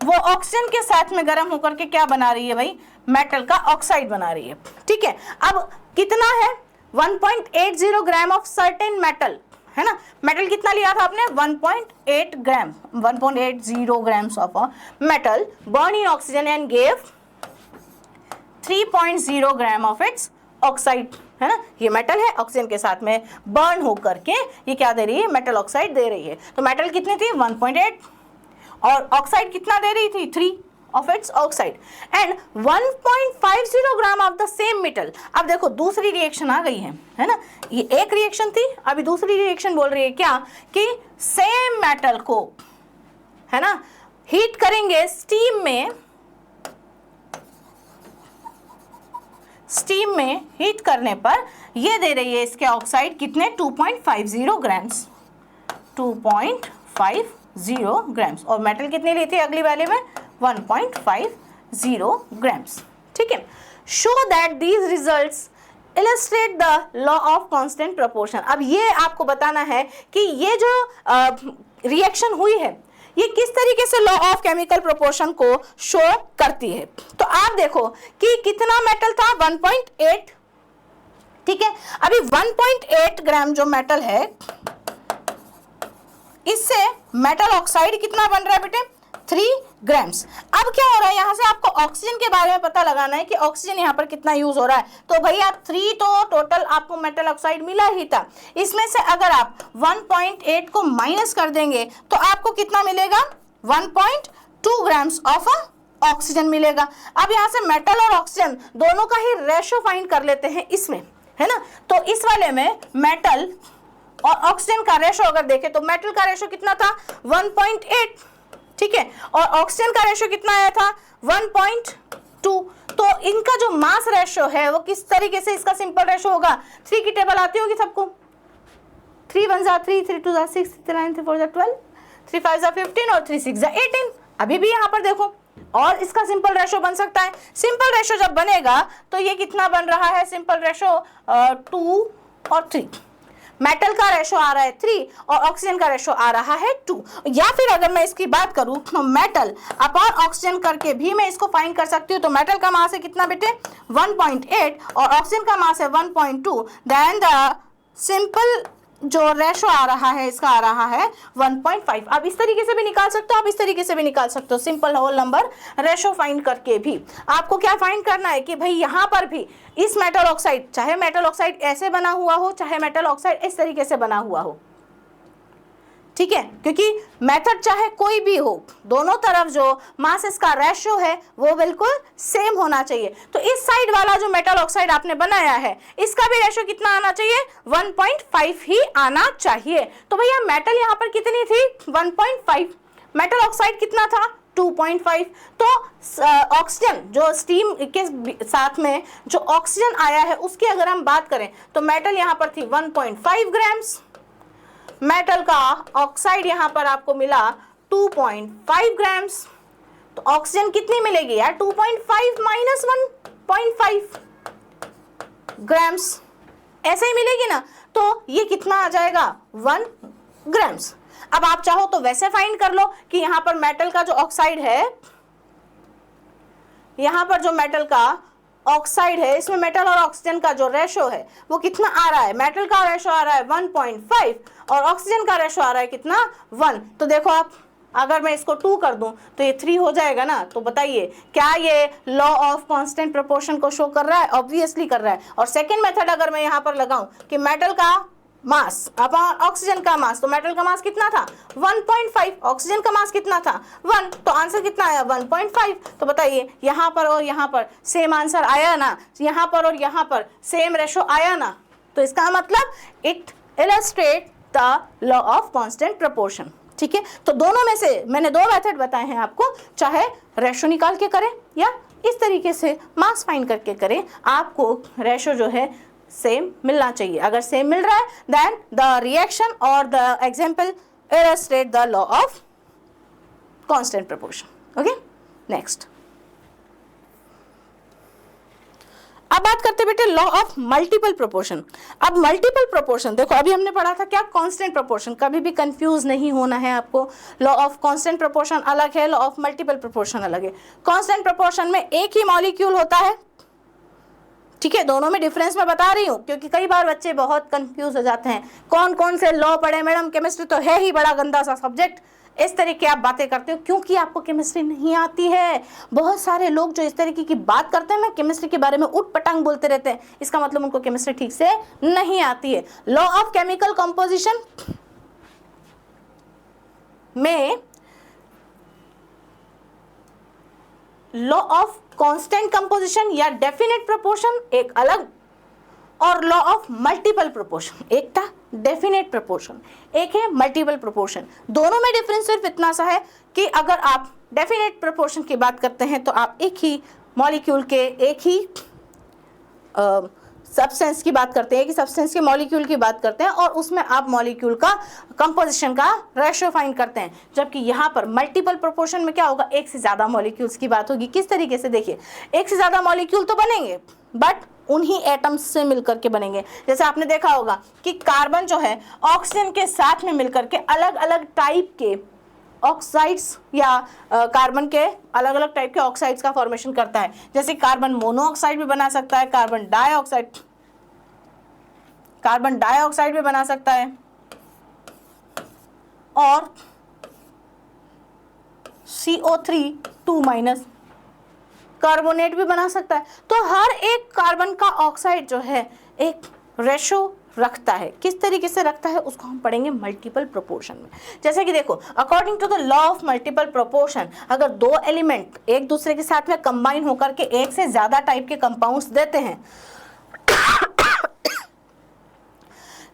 वो ऑक्सीजन के साथ में गर्म होकर के क्या बना रही है भाई, मेटल का ऑक्साइड बना रही है। ठीक है, अब कितना है 1.80 ग्राम ऑफ सर्टेन मेटल, है ना। मेटल कितना लिया था आपने 1.8 ग्राम, 1.80 grams of metal burn in oxygen and gave 3.0 gram of its oxide, है ना। ये मेटल है, ऑक्सीजन के साथ में बर्न होकर के ये क्या दे रही है, मेटल ऑक्साइड दे रही है। तो मेटल कितनी थी 1.8 और ऑक्साइड कितना दे रही थी 3 of its oxide and 1.50 gram of the same metal. अब देखो दूसरी रिएक्शन आ गई है ना। ये एक रिएक्शन थी, अभी दूसरी रिएक्शन बोल रही है क्या कि सेम मेटल को, है ना, हीट करेंगे स्टीम में हीट करने पर ये दे रही है इसके ऑक्साइड कितने 2.50 ग्राम्स, 2.50 ग्राम्स, और मेटल कितनी ली थी अगली वाले में 1.50 ग्राम्स। ठीक है, show that these results illustrate the law of constant proportion. अब ये आपको बताना है कि ये जो रिएक्शन हुई है ये किस तरीके से लॉ ऑफ केमिकल प्रोपोर्शन को शो करती है। तो आप देखो कि कितना मेटल था 1.8, ठीक है। अभी 1.8 ग्राम जो मेटल है इससे मेटल ऑक्साइड कितना बन रहा है बेटे 3 ग्राम्स। अब क्या हो रहा है, यहाँ से आपको ऑक्सीजन के बारे में पता लगाना है कि ऑक्सीजन यहाँ पर कितना यूज हो रहा है। तो भैया 3 तो टोटल आपको मेटल ऑक्साइड मिला ही था, इसमें से अगर आप 1.8 को माइनस कर देंगे तो आपको कितना मिलेगा 1.2 ग्राम्स ऑफ ऑक्सीजन मिलेगा। अब यहाँ से मेटल और ऑक्सीजन दोनों का ही रेशो फाइंड कर लेते हैं इसमें, है ना। तो इस वाले में मेटल और ऑक्सीजन का रेशो अगर देखें तो मेटल का रेशो कितना था 1.8, ठीक है, और ऑक्सीजन का रेशो कितना आया था 1.2। तो इनका जो मास रेशो है वो किस तरीके से इसका सिंपल रेशो होगा, 3 की टेबल आती होगी सबको, 3 1 3, 3 2 6, 3 9 3 4 12, 3 5 15 और 3 6 18। अभी भी यहाँ पर देखो और इसका सिंपल रेशो बन सकता है। सिंपल रेशो जब बनेगा तो ये कितना बन रहा है, सिंपल रेशो 2 और 3। मेटल का रेशो आ रहा है 3 और ऑक्सीजन का रेशो आ रहा है 2। या फिर अगर मैं इसकी बात करूं तो मेटल अपॉन ऑक्सीजन करके भी मैं इसको फाइंड कर सकती हूँ। तो मेटल का मास है कितना बेटे 1.8 और ऑक्सीजन का मास है 1.2, देन द सिंपल जो रेशो आ रहा है इसका आ रहा है 1.5। आप इस तरीके से भी निकाल सकते हो, आप इस तरीके से भी निकाल सकते हो, simple whole number ratio find करके भी। आपको क्या फाइंड करना है कि भाई यहाँ पर भी इस मेटल ऑक्साइड, चाहे मेटल ऑक्साइड ऐसे बना हुआ हो चाहे मेटल ऑक्साइड इस तरीके से बना हुआ हो, ठीक है, क्योंकि मेथड चाहे कोई भी हो दोनों तरफ जो मासेस का रेशो है वो बिल्कुल सेम होना चाहिए। तो इस साइड वाला जो मेटल ऑक्साइड आपने बनाया है इसका भी रेशो कितना आना चाहिए 1.5 ही आना चाहिए। तो भैया मेटल यहाँ पर कितनी थी 1.5, मेटल ऑक्साइड कितना था 2.5। तो ऑक्सीजन जो स्टीम के साथ में जो ऑक्सीजन आया है उसकी अगर हम बात करें तो मेटल यहाँ पर थी 1.5 ग्राम्स, मेटल का ऑक्साइड यहां पर आपको मिला 2.5 ग्राम्स। तो ऑक्सीजन कितनी मिलेगी यार 2.5 माइनस 1.5 ग्राम्स, ऐसे ही मिलेगी ना। तो ये कितना आ जाएगा 1 ग्राम्स। अब आप चाहो तो वैसे फाइंड कर लो कि यहां पर मेटल का जो ऑक्साइड है, यहां पर जो मेटल का ऑक्साइड है, इसमें मेटल और ऑक्सीजन का जो रेशो है वो कितना आ रहा है, मेटल का रेशो आ रहा है 1.5 और ऑक्सीजन का रेशो आ रहा है कितना 1। तो देखो आप, अगर मैं इसको 2 कर दूं तो ये 3 हो जाएगा ना। तो बताइए क्या ये लॉ ऑफ कांस्टेंट प्रोपोर्शन को शो कर रहा है? ऑब्वियसली कर रहा है। और सेकंड मेथड अगर मैं यहाँ पर लगाऊं कि मेटल का मास अपॉन ऑक्सीजन का मास, तो मेटल का मास कितना था 1.5, ऑक्सीजन का मास कितना था 1, तो आंसर कितना आया 1.5। तो बताइए यहाँ पर और यहाँ पर सेम आंसर आया ना, यहाँ पर और यहाँ पर सेम रेशो आया ना। तो इसका मतलब it illustrate the law of constant proportion. ठीक है, तो दोनों में से मैंने 2 मेथड बताए हैं आपको, चाहे रेशो निकाल के करें या इस तरीके से मास फाइंड करके करें, आपको रेशो जो है सेम मिलना चाहिए। अगर सेम मिल रहा है देन द रिएक्शन और the example illustrate the law of constant proportion. Okay, next अब बात करते बेटे लॉ ऑफ मल्टीपल प्रोपोर्शन। अब मल्टीपल प्रोपोर्शन देखो, अभी हमने पढ़ा था क्या कांस्टेंट प्रोपोर्शन, कभी भी कंफ्यूज नहीं होना है आपको। लॉ ऑफ कांस्टेंट प्रोपोर्शन अलग है, लॉ ऑफ मल्टीपल प्रोपोर्शन अलग है। कांस्टेंट प्रोपोर्शन में एक ही मॉलिक्यूल होता है, ठीक है, दोनों में डिफरेंस मैं बता रही हूँ क्योंकि कई बार बच्चे बहुत कंफ्यूज हो जाते हैं, कौन कौन से लॉ पढ़े मैडम, केमिस्ट्री तो है ही बड़ा गंदा सा सब्जेक्ट, इस तरह की आप बातें करते हो क्योंकि आपको केमिस्ट्री नहीं आती है। बहुत सारे लोग जो इस तरीके की बात करते हैं, मैं केमिस्ट्री के बारे में उठ पटांग बोलते रहते हैं, इसका मतलब उनको केमिस्ट्री ठीक से नहीं आती है। लॉ ऑफ केमिकल कंपोजिशन में लॉ ऑफ कांस्टेंट कंपोजिशन या डेफिनेट प्रोपोर्शन एक अलग, और लॉ ऑफ मल्टीपल प्रोपोर्शन एक था डेफिनेट प्रोपोर्शन, एक है मल्टीपल प्रोपोर्शन। दोनों में डिफरेंस सिर्फ इतना सा है कि अगर आप डेफिनेट प्रोपोर्शन की बात करते हैं तो आप एक ही मॉलिक्यूल के एक ही सब्सटेंस की बात करते हैं, कि सब्सटेंस के मॉलिक्यूल की बात करते हैं और उसमें आप मॉलिक्यूल का कंपोजिशन का रेशियो फाइंड करते हैं। जबकि यहाँ पर मल्टीपल प्रोपोर्शन में क्या होगा, एक से ज़्यादा मॉलिक्यूल्स की बात होगी। किस तरीके से, देखिए एक से ज़्यादा मॉलिक्यूल तो बनेंगे बट उन्हीं एटम्स से मिलकर के बनेंगे। जैसे आपने देखा होगा कि कार्बन जो है ऑक्सीजन के साथ में मिलकर के अलग अलग टाइप के ऑक्साइड्स या कार्बन के अलग अलग टाइप के ऑक्साइड्स का फॉर्मेशन करता है। जैसे कार्बन मोनोऑक्साइड भी बना सकता है, कार्बन डाइऑक्साइड भी बना सकता है और CO3 2- कार्बोनेट भी बना सकता है। तो हर एक कार्बन का ऑक्साइड जो है एक रेशो रखता है। किस तरीके से रखता है उसको हम पढ़ेंगे मल्टीपल प्रोपोर्शन में। जैसे कि देखो, according to the law of multiple proportion, अगर 2 एलिमेंट एक दूसरे के साथ में कंबाइन होकर के एक से ज्यादा टाइप के कंपाउंड्स देते हैं,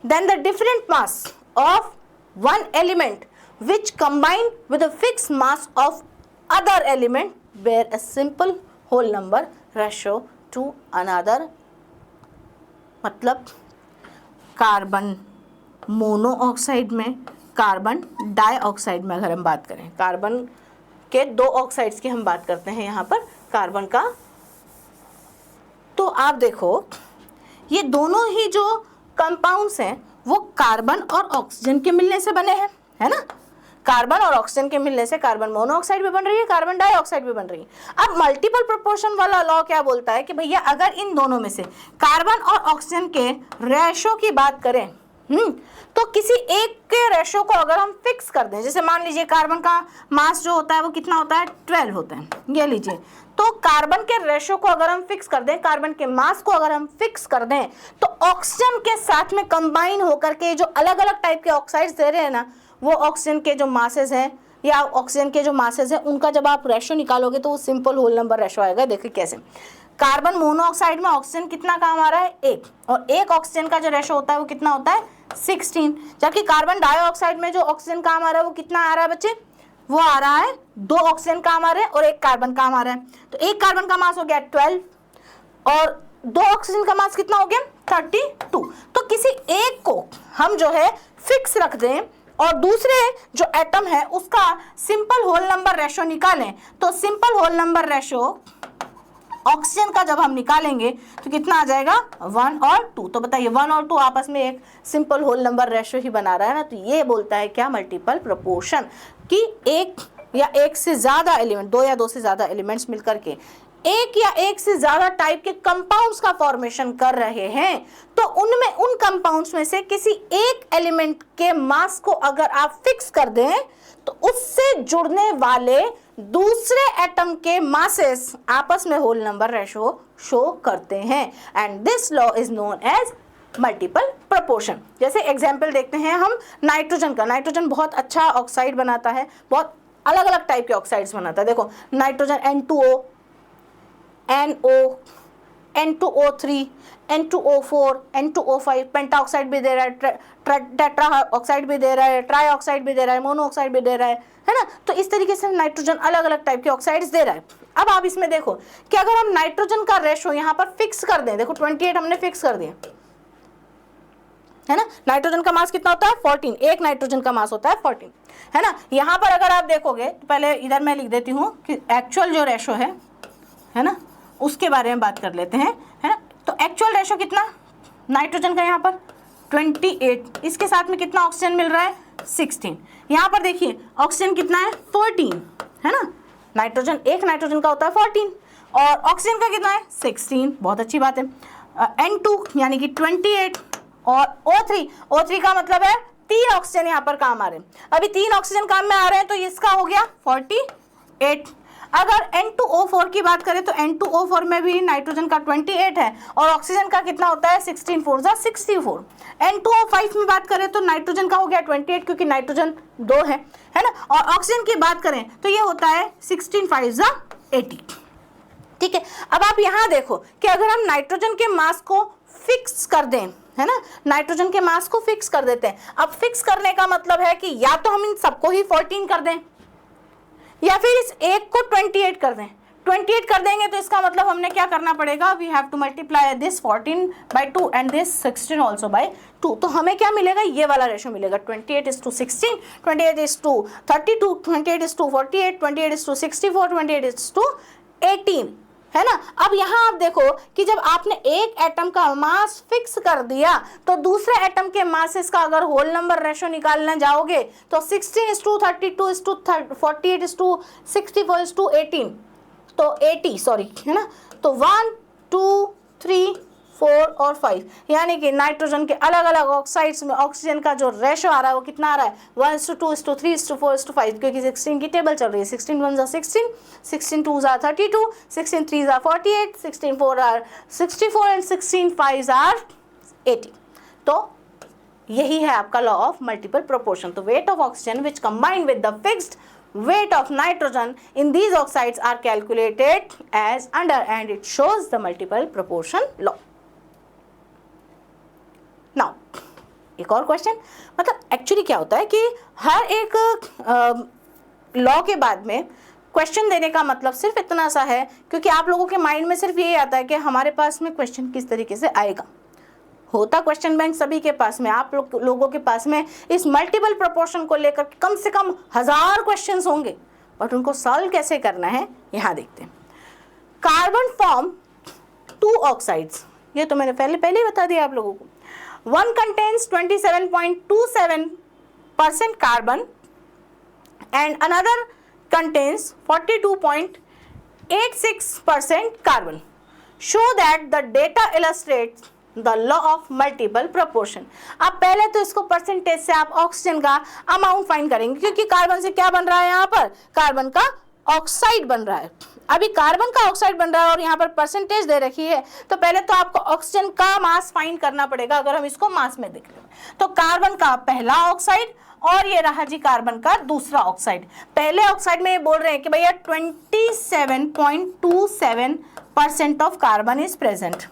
then the different mass of one element which combine with a fixed mass of other element bear a simple whole number ratio to another। मतलब कार्बन मोनोऑक्साइड में, कार्बन डाइऑक्साइड में अगर हम बात करें, कार्बन के 2 ऑक्साइड्स की हम बात करते हैं यहाँ पर कार्बन का, तो आप देखो ये दोनों ही जो कंपाउंड्स हैं वो कार्बन और ऑक्सीजन के मिलने से बने हैं, है ना। कार्बन और ऑक्सीजन के मिलने से कार्बन मोनोऑक्साइड भी बन रही है, कार्बन डाइऑक्साइड भी बन रही है। अब मल्टीपल प्रोपोर्शन वाला लॉ क्या बोलता है कि भैया अगर इन दोनों में से कार्बन और ऑक्सीजन के रेशो की बात करें, तो किसी एक के रेशो को अगर हम फिक्स कर दें, जैसे मान लीजिए कार्बन का मास जो होता है वो कितना होता है 12 होता है, ये लीजिए, तो कार्बन के रेशो को अगर हम फिक्स कर दें, कार्बन के मास को अगर हम फिक्स कर दें, तो ऑक्सीजन के साथ में कंबाइन होकर के जो अलग अलग टाइप के ऑक्साइड्स दे रहे हैं ना, वो ऑक्सीजन के जो मासेस हैं या ऑक्सीजन के जो मासेस हैं उनका जब आप रेशो निकालोगे तो वो सिंपल होल नंबर रेशो आएगा। देखिए कैसे, कार्बन मोनोऑक्साइड में ऑक्सीजन कितना काम आ रहा है 1, और 1 ऑक्सीजन का जो रेशो होता है वो कितना होता है 16। जबकि कार्बन डाइऑक्साइड में जो ऑक्सीजन काम आ रहा है वो कितना आ रहा है बच्चे, वो आ रहा है 2 ऑक्सीजन काम आ रहे हैं और 1 कार्बन काम आ रहा है। तो 1 कार्बन का मास हो गया 12 और 2 ऑक्सीजन का मास कितना हो गया 32। तो किसी एक को हम जो है फिक्स रख दें और दूसरे जो एटम है उसका सिंपल होल नंबर रेशो निकालें, तो simple whole number ratio oxygen का जब हम निकालेंगे तो कितना आ जाएगा 1 और 2। तो बताइए 1 और 2 आपस में एक सिंपल होल नंबर रेशो ही बना रहा है ना। तो ये बोलता है क्या, मल्टीपल प्रोपोर्शन, कि एक या एक से ज़्यादा एलिमेंट, 2 या 2 से ज़्यादा एलिमेंट्स मिलकर के एक या एक से ज्यादा टाइप के कंपाउंड्स का फॉर्मेशन कर रहे हैं, तो उनमें उन कंपाउंड्स में से किसी एक एलिमेंट के मास को अगर आप फिक्स कर दें तो उससे जुड़ने वाले दूसरे एटम के मासेस आपस में होल नंबर रेशो शो करते हैं, and this law is known as multiple proportion. जैसे एग्जाम्पल देखते हैं हम नाइट्रोजन का। नाइट्रोजन बहुत अच्छा ऑक्साइड बनाता है, बहुत अलग अलग टाइप के ऑक्साइड्स बनाता है। देखो nitrogen N2O, NO, N2O3, N2O4, N2O5, पेंटा ऑक्साइड भी दे रहा है, टेट्रा ऑक्साइड भी दे रहा है, ट्राई ऑक्साइड भी दे रहा है, मोनो ऑक्साइड भी दे रहा है ना। तो इस तरीके से नाइट्रोजन अलग अलग टाइप के ऑक्साइड्स दे रहा है। अब आप इसमें देखो कि अगर हम नाइट्रोजन का रेशो यहाँ पर फिक्स कर दें, देखो 28 हमने फिक्स कर दिया है ना। नाइट्रोजन का मास कितना होता है 14, एक नाइट्रोजन का मास होता है 14 है ना। यहाँ पर अगर आप देखोगे तो पहले इधर मैं लिख देती हूँ कि एक्चुअल जो रेशो है ना, उसके बारे में बात कर लेते हैं, है ना। तो एक्चुअल रेशो कितना नाइट्रोजन का यहाँ पर 28, इसके साथ में कितना ऑक्सीजन मिल रहा है 16। यहाँ पर देखिए ऑक्सीजन कितना है 14 है ना। नाइट्रोजन, एक नाइट्रोजन का होता है 14 और ऑक्सीजन का कितना है 16, बहुत अच्छी बात है। N2 यानी कि 28 और O3 का मतलब है 3 ऑक्सीजन यहाँ पर काम आ रहे हैं। अभी 3 ऑक्सीजन काम में आ रहे हैं तो इसका हो गया 48। अगर N2O4 की बात करें तो N2O4 में भी नाइट्रोजन का 28 है और ऑक्सीजन का कितना होता है 16 4 जा 64। N2O5 में बात करें तो नाइट्रोजन का हो गया 28 क्योंकि नाइट्रोजन 2 है ना। और ऑक्सीजन की बात करें तो ये होता है 16 5 जा 80। ठीक है, अब आप यहाँ देखो कि अगर हम नाइट्रोजन के मास को फिक्स कर दें, है ना, नाइट्रोजन के मास को फिक्स कर देते हैं। अब फिक्स करने का मतलब है कि या तो हम इन सबको ही 14 कर दें या फिर इस एक को 28 कर दें। 28 कर देंगे तो इसका मतलब हमने क्या करना पड़ेगा, we have to multiply this 14 by 2 and this 16 also by 2। तो हमें क्या मिलेगा, ये वाला रेशो मिलेगा 28:16, 28:32, 28:48, 28:64, 28:18 है ना। अब यहाँ आप देखो कि जब आपने एक एटम का मास फिक्स कर दिया तो दूसरे एटम के मासेस का अगर होल नंबर रेशो निकालने जाओगे तो 16:32:48:64:18 तो 80 सॉरी है ना। तो 1 2 3 4 और 5 यानी कि नाइट्रोजन के अलग अलग ऑक्साइड्स में ऑक्सीजन का जो रेशो आ रहा है वो कितना आ रहा है 1:2:3:4:5 क्योंकि 16 की टेबल चल रही है। 16 1 16, 16 2 32, 16 3 48, 16 4 64 एंड 16 5 80। तो यही है आपका लॉ ऑफ मल्टीपल प्रोपोर्शन। तो weight of oxygen which combined with the fixed weight of nitrogen in these oxides are calculated as under, and it shows the multiple proportion law. Now एक और question, मतलब actually क्या होता है कि हर एक law के बाद में क्वेश्चन देने का मतलब सिर्फ इतना सा है क्योंकि आप लोगों के माइंड में सिर्फ यही आता है कि हमारे पास में क्वेश्चन किस तरीके से आएगा। होता क्वेश्चन बैंक सभी के पास में, आप लोगों के पास में इस मल्टीपल प्रोपोर्शन को लेकर कम से कम 1000 क्वेश्चंस होंगे, बट उनको सॉल्व कैसे करना है यहाँ देखते हैं। कार्बन फॉर्म 2 ऑक्साइड्स, ये तो मैंने पहले ही बता दिया आप लोगों को। One contains 27.27% carbon and another contains 42.86% carbon. Show that the data illustrates the law of multiple proportion. अब पहले तो इसको परसेंटेज से आप ऑक्सीजन का अमाउंट फाइंड करेंगे क्योंकि कार्बन से क्या बन रहा है, यहाँ पर कार्बन का ऑक्साइड बन रहा है। अभी कार्बन का ऑक्साइड बन रहा है और यहाँ पर परसेंटेज दे रखी है, तो पहले तो आपको ऑक्सीजन का मास फाइंड करना पड़ेगा। अगर हम इसको मास में देख लें तो कार्बन का पहला ऑक्साइड और ये रहा जी कार्बन का दूसरा ऑक्साइड। पहले ऑक्साइड में ये बोल रहे हैं कि भैया 27.27% ऑफ कार्बन इज प्रेजेंट,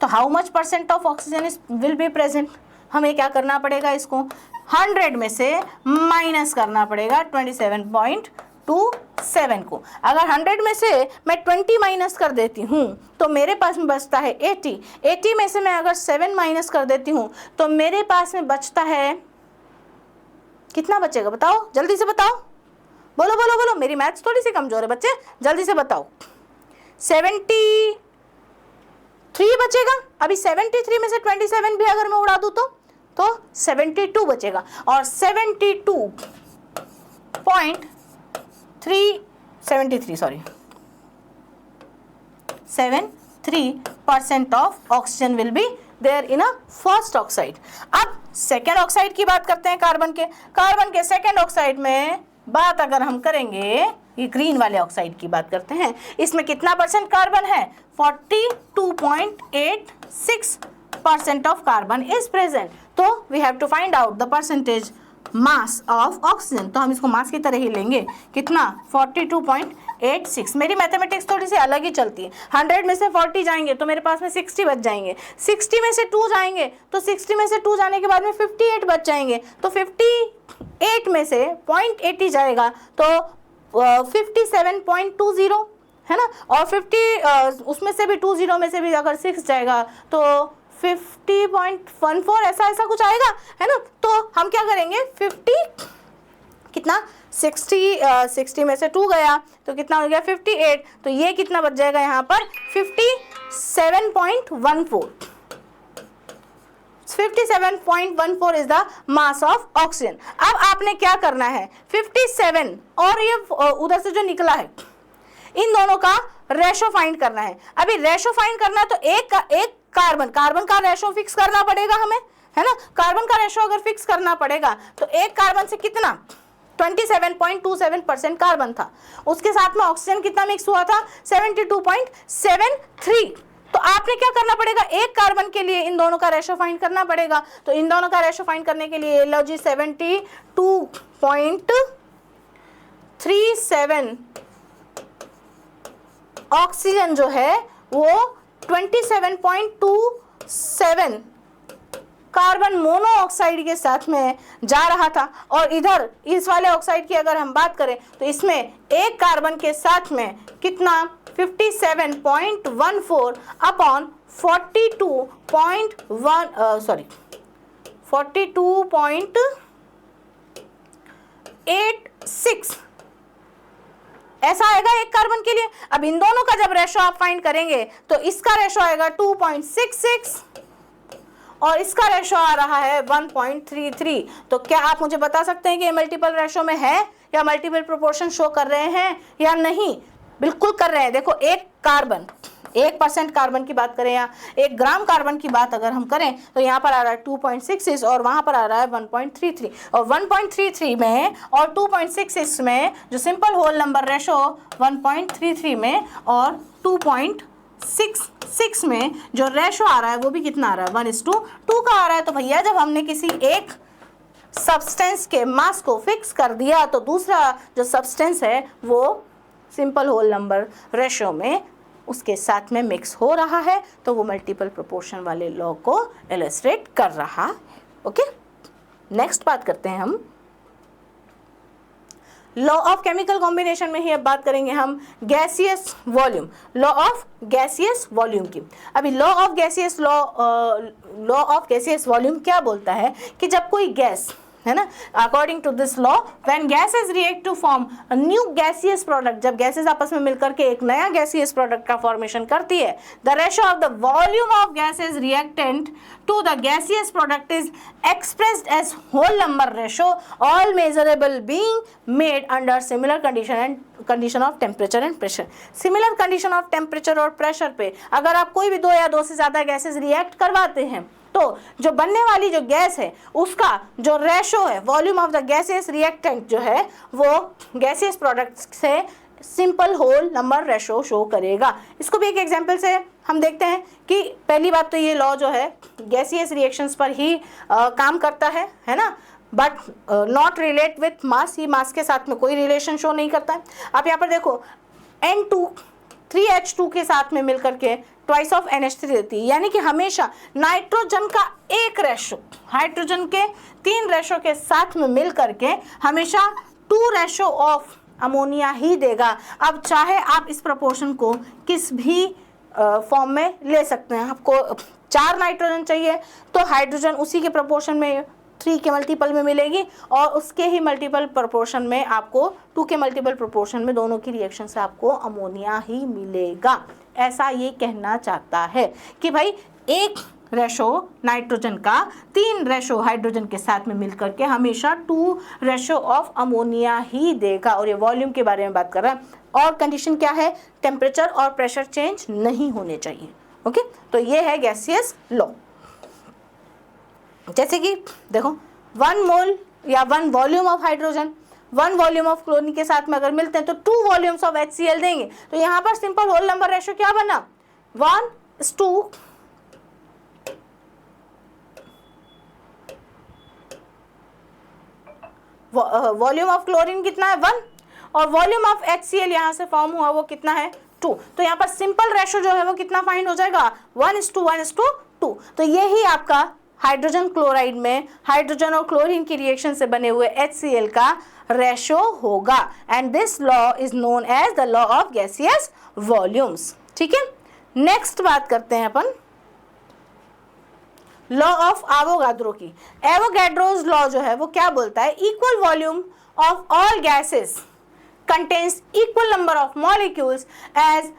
तो how much percent of oxygen is will be present. हमें क्या करना पड़ेगा, इसको 100 में से माइनस करना पड़ेगा 27.27 को। अगर 100 में से मैं 20 माइनस कर देती हूँ तो मेरे पास में बचता है 80। 80 में से मैं अगर 7 माइनस कर देती हूँ तो मेरे पास में बचता है कितना बचेगा, बताओ जल्दी से बताओ, बोलो बोलो बोलो, मेरी मैथ्स थोड़ी सी कमजोर है बच्चे, जल्दी से बताओ। 73 बचेगा। अभी 73 में से 27 भी अगर मैं उड़ा दूं तो 72 बचेगा और 72.373 sorry 0.73% of oxygen will be there in a first oxide. अब सेकेंड ऑक्साइड की बात करते हैं, कार्बन के सेकेंड ऑक्साइड में बात अगर हम करेंगे, ये ग्रीन वाले ऑक्साइड की बात करते हैं, इसमें कितना परसेंट कार्बन है? 42.86% ऑफ कार्बन इज प्रेजेंट। तो we have to find out the percentage mass of oxygen. तो हम इसको मास की तरह ही लेंगे, कितना? 42.86। मेरी मैथमेटिक्स थोड़ी सी अलग ही चलती है। 100 में से 40 जाएंगे तो मेरे पास में 60 बच जाएंगे, 60 में से 2 जाएंगे तो 60 में से 2 जाने के बाद में 58 बच जाएंगे, तो 58 में से 0.80 जाएगा तो 57.20 है ना, और 50 उसमें से भी 20 में से भी अगर 6 जाएगा तो 50.14 ऐसा कुछ आएगा, है ना। तो हम क्या करेंगे, 50 कितना 60 में से 2 गया तो कितना हो गया 58, तो ये कितना बच जाएगा यहाँ पर 57.14। 57.14 is the mass of oxygen. अब आपने क्या करना है, 57 और ये उधर से जो निकला है, इन दोनों का रेशो फाइंड करना है। अभी रेशो फाइंड करना है तो एक कार्बन का रेशो फिक्स करना पड़ेगा हमें, है ना। कार्बन का रेशो अगर फिक्स करना पड़ेगा तो एक कार्बन से कितना 27.27% कार्बन था, उसके साथ में ऑक्सीजन कितना मिक्स हुआ था 72.73। तो आपने क्या करना पड़ेगा, एक कार्बन के लिए इन दोनों का रेशो फाइंड करना पड़ेगा। तो इन दोनों का रेशो फाइंड करने के लिए लो जी 72.37 ऑक्सीजन जो है वो 27.27 कार्बन मोनोऑक्साइड के साथ में जा रहा था, और इधर इस वाले ऑक्साइड की अगर हम बात करें तो इसमें एक कार्बन के साथ में कितना 57.14 अपॉन 42.86 ऐसा आएगा एक कार्बन के लिए। अब इन दोनों का जब रेशो आप फाइंड करेंगे तो इसका रेशो आएगा 2.66 और इसका रेशो आ रहा है 1.33। तो क्या आप मुझे बता सकते हैं कि ये मल्टीपल रेशो में है या मल्टीपल प्रोपोर्शन शो कर रहे हैं या नहीं? बिल्कुल कर रहे हैं। देखो, एक कार्बन 1% कार्बन की बात करें या 1 ग्राम कार्बन की बात अगर हम करें तो यहाँ पर आ रहा है 2.66 और वहाँ पर आ रहा है 1.33, और 1.33 में और 2.66 में जो सिंपल होल नंबर रेशो 1.33 में और 2.66 में जो रेशो आ रहा है वो भी कितना आ रहा है 1:2 का आ रहा है। तो भैया जब हमने किसी एक सब्सटेंस के मास को फिक्स कर दिया तो दूसरा जो सब्सटेंस है वो सिंपल होल नंबर रेशो में उसके साथ में मिक्स हो रहा है, तो वो मल्टीपल प्रोपोर्शन वाले लॉ को इलस्ट्रेट कर रहा है। ओके, नेक्स्ट बात करते हैं हम लॉ ऑफ केमिकल कॉम्बिनेशन में ही अब बात करेंगे हम gaseous volume, law of gaseous volume की। अभी लॉ ऑफ गैसियस वॉल्यूम क्या बोलता है कि जब कोई गैस है ना, according to this law when gases react to form a new gaseous product, जब गैसेस आपस में मिलकर के एक नया गैसियस प्रोडक्ट का फॉर्मेशन करती है, the ratio of the volume of gases reactant to the gaseous product is expressed as whole number ratio, all measurable being made under similar condition of temperature and pressure. Similar condition of temperature और pressure पे अगर आप कोई भी 2 या 2 से ज़्यादा gases react करवाते हैं तो जो बनने वाली जो गैस है उसका जो रेशो है volume of the gaseous reactant जो है वो गैसियस प्रोडक्ट से simple whole number ratio show करेगा। इसको भी एक एग्जांपल से हम देखते हैं कि पहली बात तो ये लॉ जो है गैसियस रिएक्शंस पर ही काम करता है ना, but not relate with mass, ही मास के साथ में कोई रिलेशन शो नहीं करता है। आप यहाँ पर देखो N2 3H2 के साथ में मिलकर के ट्वाइस ऑफ NH3 देती है, यानी कि हमेशा नाइट्रोजन का एक रेशो हाइड्रोजन के 3 रेशो के साथ में मिल करके हमेशा 2 रेशो ऑफ अमोनिया ही देगा। अब चाहे आप इस प्रोपोर्शन को किस भी फॉर्म में ले सकते हैं। आपको 4 नाइट्रोजन चाहिए तो हाइड्रोजन उसी के प्रोपोर्शन में 3 के मल्टीपल में मिलेगी और उसके ही मल्टीपल प्रोपोर्शन में आपको 2 के मल्टीपल प्रोपोर्शन में दोनों की रिएक्शन से आपको अमोनिया ही मिलेगा। ऐसा ये कहना चाहता है कि भाई एक रेशो नाइट्रोजन का 3 रेशो हाइड्रोजन के साथ में मिलकर के हमेशा 2 रेशो ऑफ अमोनिया ही देगा। और ये वॉल्यूम के बारे में बात कर रहा है। और कंडीशन क्या है, टेम्परेचर और प्रेशर चेंज नहीं होने चाहिए। ओके, तो ये है गैसियस लॉ। जैसे कि देखो 1 मोल या 1 volume of hydrogen 1 volume of chlorine के साथ में अगर मिलते हैं तो 2 वॉल्यूम्स ऑफ HCl देंगे। तो यहाँ पर सिंपल होल नंबर रेशो क्या बना, 1:2। वॉल्यूम ऑफ क्लोरीन कितना है 1 और वॉल्यूम ऑफ HCl यहाँ से फॉर्म हुआ वो कितना है 2। तो यहाँ पर सिंपल रेशो जो है वो कितना फाइंड हो जाएगा 1:1:2। तो यही आपका हाइड्रोजन क्लोराइड में हाइड्रोजन और क्लोरीन की रिएक्शन से बने हुए HCl का रेशो होगा and this law is known as the law of gaseous volumes. ठीक है, नेक्स्ट बात करते हैं अपन लॉ ऑफ एवोगाड्रो की। एवोगाड्रोज लॉ जो है वो क्या बोलता है, equal volume of all gases contains equal number of molecules as